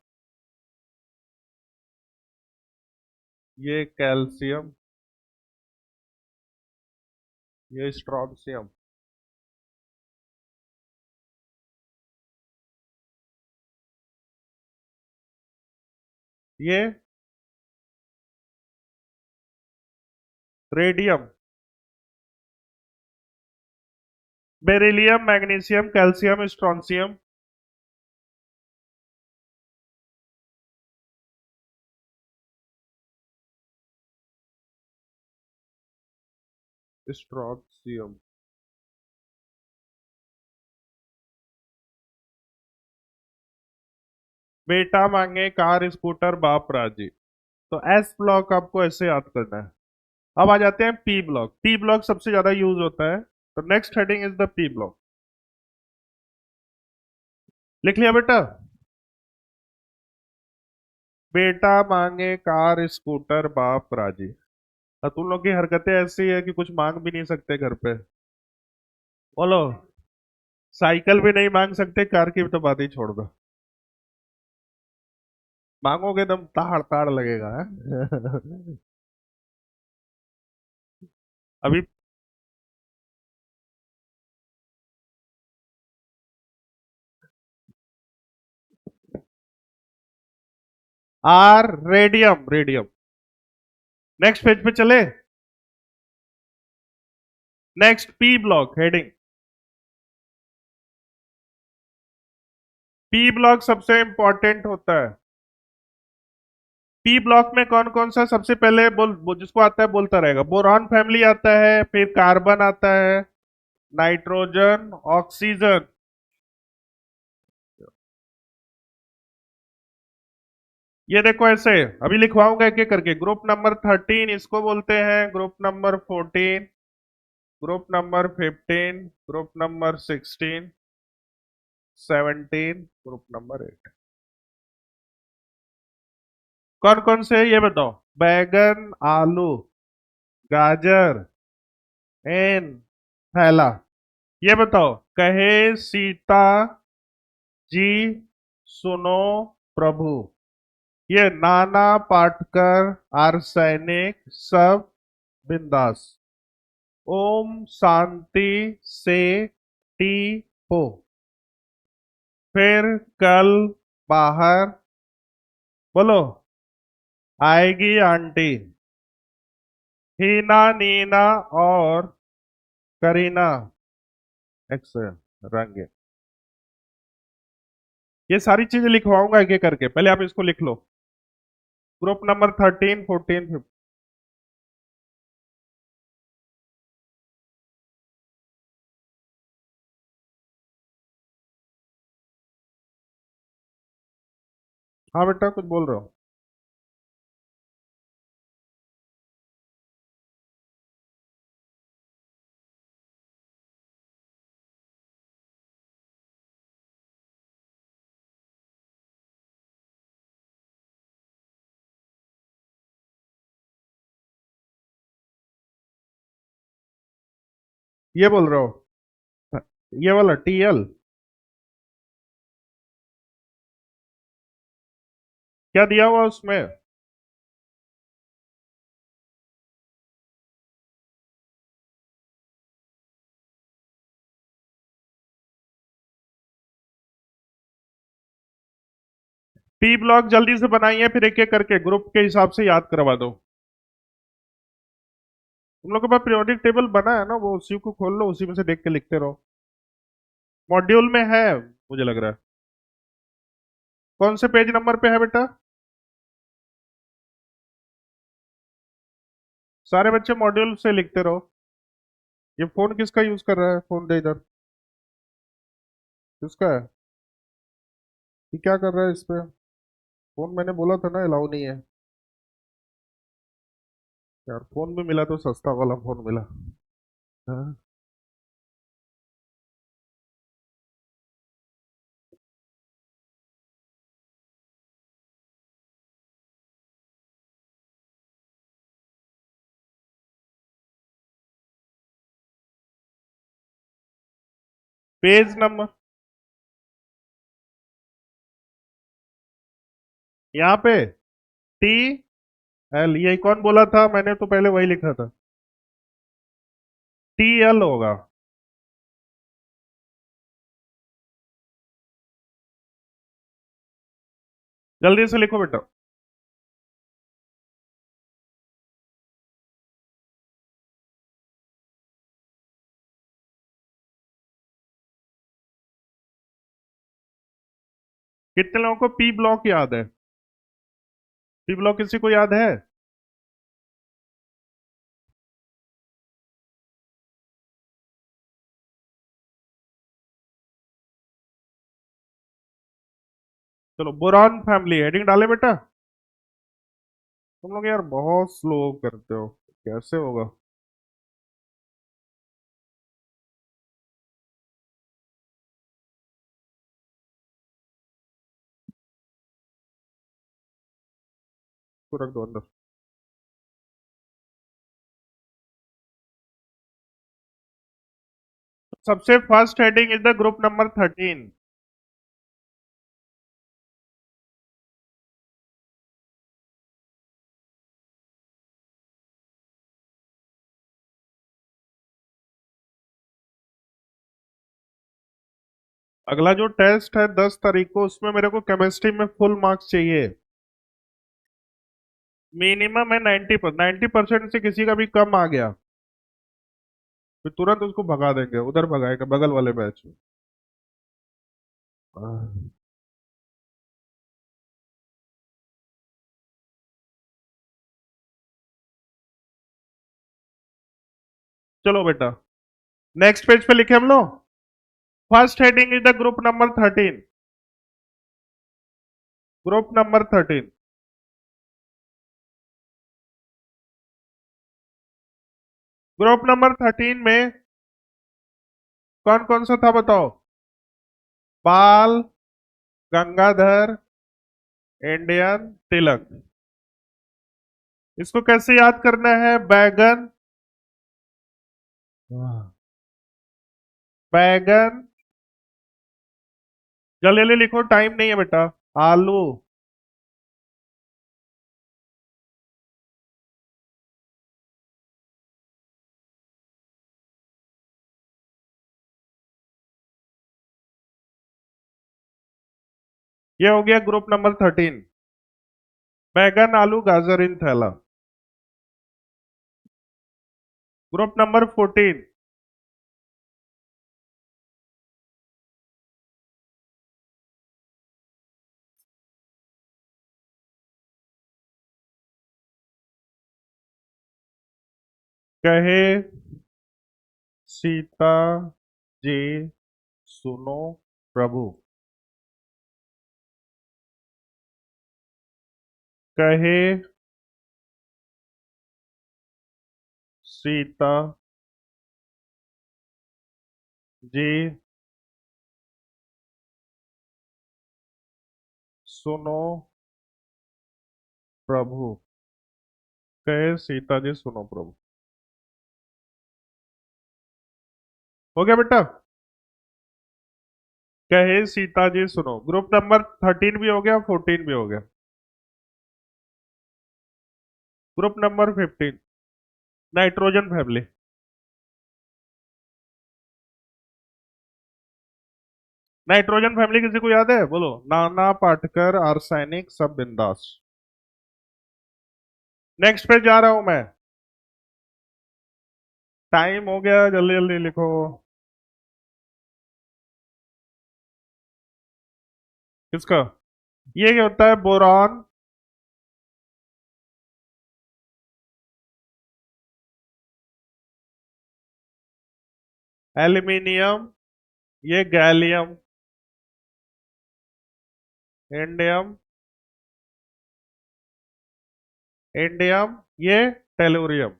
ये कैल्शियम, ये स्ट्रोंशियम। ये radium. Beryllium, magnesium, calcium, strontium. Strontium. बेटा मांगे कार स्कूटर बाप राजी। तो एस ब्लॉक आपको ऐसे याद करना है। अब आ जाते हैं पी ब्लॉक। पी ब्लॉक सबसे ज्यादा यूज होता है, तो next heading is the P block. लिख लिया बेटा? बेटा मांगे कार स्कूटर बाप राजी। और तुम लोग की हरकतें ऐसी है कि कुछ मांग भी नहीं सकते घर पे। बोलो। साइकिल भी नहीं मांग सकते, कार की तो बात ही छोड़ दो। मांगोगे एकदम ताड़ ताड़ लगेगा है? अभी R radium, radium. Next page पे चले। Next P block heading. P block सबसे इंपॉर्टेंट होता है। पी ब्लॉक में कौन कौन सा सबसे पहले जिसको आता है बोलता रहेगा। बोरॉन फैमिली आता है, फिर कार्बन आता है, नाइट्रोजन, ऑक्सीजन। ये देखो ऐसे अभी लिखवाऊंगा एक एक करके। ग्रुप नंबर 13 इसको बोलते हैं, group number 14, group number 15, group number 16, 17, group number 8। कौन कौन से ये बताओ। बैगन, आलू, गाजर, एन, थैला। ये बताओ। कहे सीता जी सुनो प्रभु। ये नाना पाटकर, आर्सैनिक, सब बिंदास। ओम शांति से टी हो। फिर कल बाहर बोलो आएगी आंटी। हीना, नीना और करीना एक्स रंगे। ये सारी चीजें लिखवाऊंगा एक एक करके, पहले आप इसको लिख लो। Group number 13, 14, 15। हाँ बेटा कुछ बोल रहे हो? ये बोल रहे हो? ये वाला टीएल क्या दिया हुआ उसमें? पी ब्लॉक जल्दी से बनाइए, फिर एक एक करके ग्रुप के हिसाब से याद करवा दो। तुम लोग के पास पीरियोडिक टेबल बना है ना, वो उसी को खोल लो, उसी में से देख के लिखते रहो। मॉड्यूल में है मुझे लग रहा है। कौन से पेज नंबर पे है बेटा? सारे बच्चे मॉड्यूल से लिखते रहो। ये फोन किसका यूज कर रहा है? फोन दे इधर। किसका है? ये क्या कर रहा है इस पे? फोन मैंने बोला था ना अलाउ नहीं है। यार फोन भी मिला तो सस्ता वाला फोन मिला। हाँ। पेज नंबर यहाँ पे टी एल, ये कौन बोला था? मैंने तो पहले वही लिखा था, टी एल होगा। जल्दी से लिखो बेटा। कितने लोगों को पी ब्लॉक याद है? पी ब्लॉक किसी को याद है? चलो, बोरान फैमिली हेडिंग डाले बेटा। तुम लोग यार बहुत स्लो करते हो, कैसे होगा? इसको रख दो अंदर। सबसे first heading is the group number 13। अगला जो टेस्ट है 10 तारीख को, उसमें मेरे को केमिस्ट्री में फुल मार्क्स चाहिए। मिनिमम है 90%। से किसी का भी कम आ गया तो तुरंत उसको भगा देंगे, उधर भगाएगा बगल वाले बैच में। आह, चलो बेटा, नेक्स्ट पेज पे लिखे हम लोग। First heading is the group number 13। Group number 13। Group number 13 में कौन कौन सा था बताओ? पाल, गंगाधर, इंडियन, तिलक। इसको कैसे याद करना है? बैगन, बैगन, जल्दी जल्दी लिखो, टाइम नहीं है बेटा। आलू, ये हो गया ग्रुप नंबर 13। बैगन, आलू, गाजर इन थैला। Group number 14। कहे सीता जी सुनो प्रभु। कहे सीता जी सुनो प्रभु। कहे सीता जी सुनो प्रभु। हो गया बेटा? कहे सीता जी सुनो, ग्रुप नंबर 13 भी हो गया, 14 भी हो गया। Group number 15, nitrogen family. Nitrogen family किसी को याद है? बोलो। नाना पाटेकर, आर्सेनिक, सब बिंदास। नेक्स्ट पे जा रहा हूं मैं। टाइम हो गया, जल्दी जल्दी लिखो। किसका? ये क्या होता है? बोरॉन, एल्यूमिनियम, ये गैलियम, इंडियम, इंडियम, ये टेलुरियम।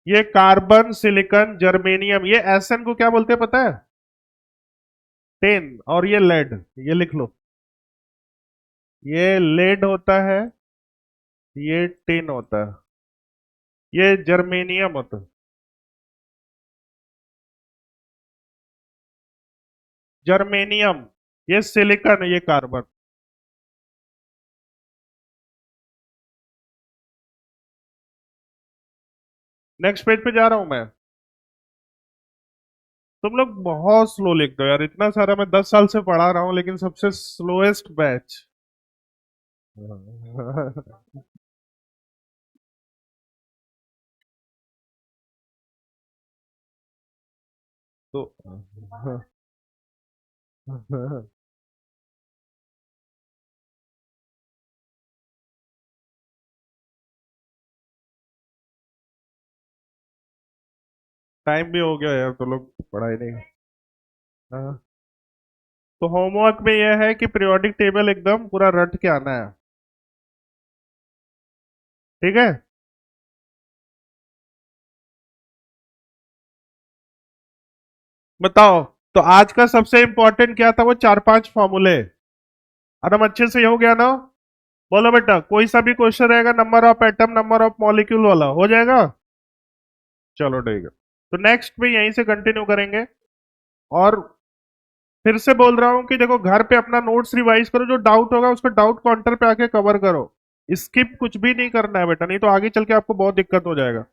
ये कार्बन, सिलिकॉन, जर्मेनियम। ये एसएन को क्या बोलते हैं पता है? टेन। और ये लेड, ये लिख लो। ये लेड होता है, ये टिन होता है। ये जर्मेनियम होता है। जर्मेनियम, ये सिलिकॉन है, ये कार्बन। नेक्स्ट पेज पे जा रहा हूं मैं। तुम लोग बहुत स्लो लिख दो यार, इतना सारा मैं 10 साल से पढ़ा रहा हूँ लेकिन सबसे स्लोएस्ट बैच। तो टाइम भी हो गया यार, तो लोग पढ़ाई नहीं। हाँ। तो होमवर्क में यह है कि पीरियोडिक टेबल एकदम पूरा रट के आना है। ठीक है। बताओ। तो आज का सबसे इंपॉर्टेंट क्या था, वो 4-5 फॉर्मूले। एकदम अच्छे से हो गया ना? बोलो बेटा, कोई सा भी क्वेश्चन रहेगा number of atom, number of molecule वाला, हो जाएगा। चलो ठीक है। तो नेक्स्ट में यहीं से कंटिन्यू करेंगे। और फिर से बोल रहा हूँ कि देखो, घर पे अपना नोट्स रिवाइज करो, जो डाउट होगा उसको डाउट काउंटर पे आके कवर करो। स्किप कुछ भी नहीं करना है बेटा, नहीं तो आगे चल के आपको बहुत दिक्कत हो जाएगा।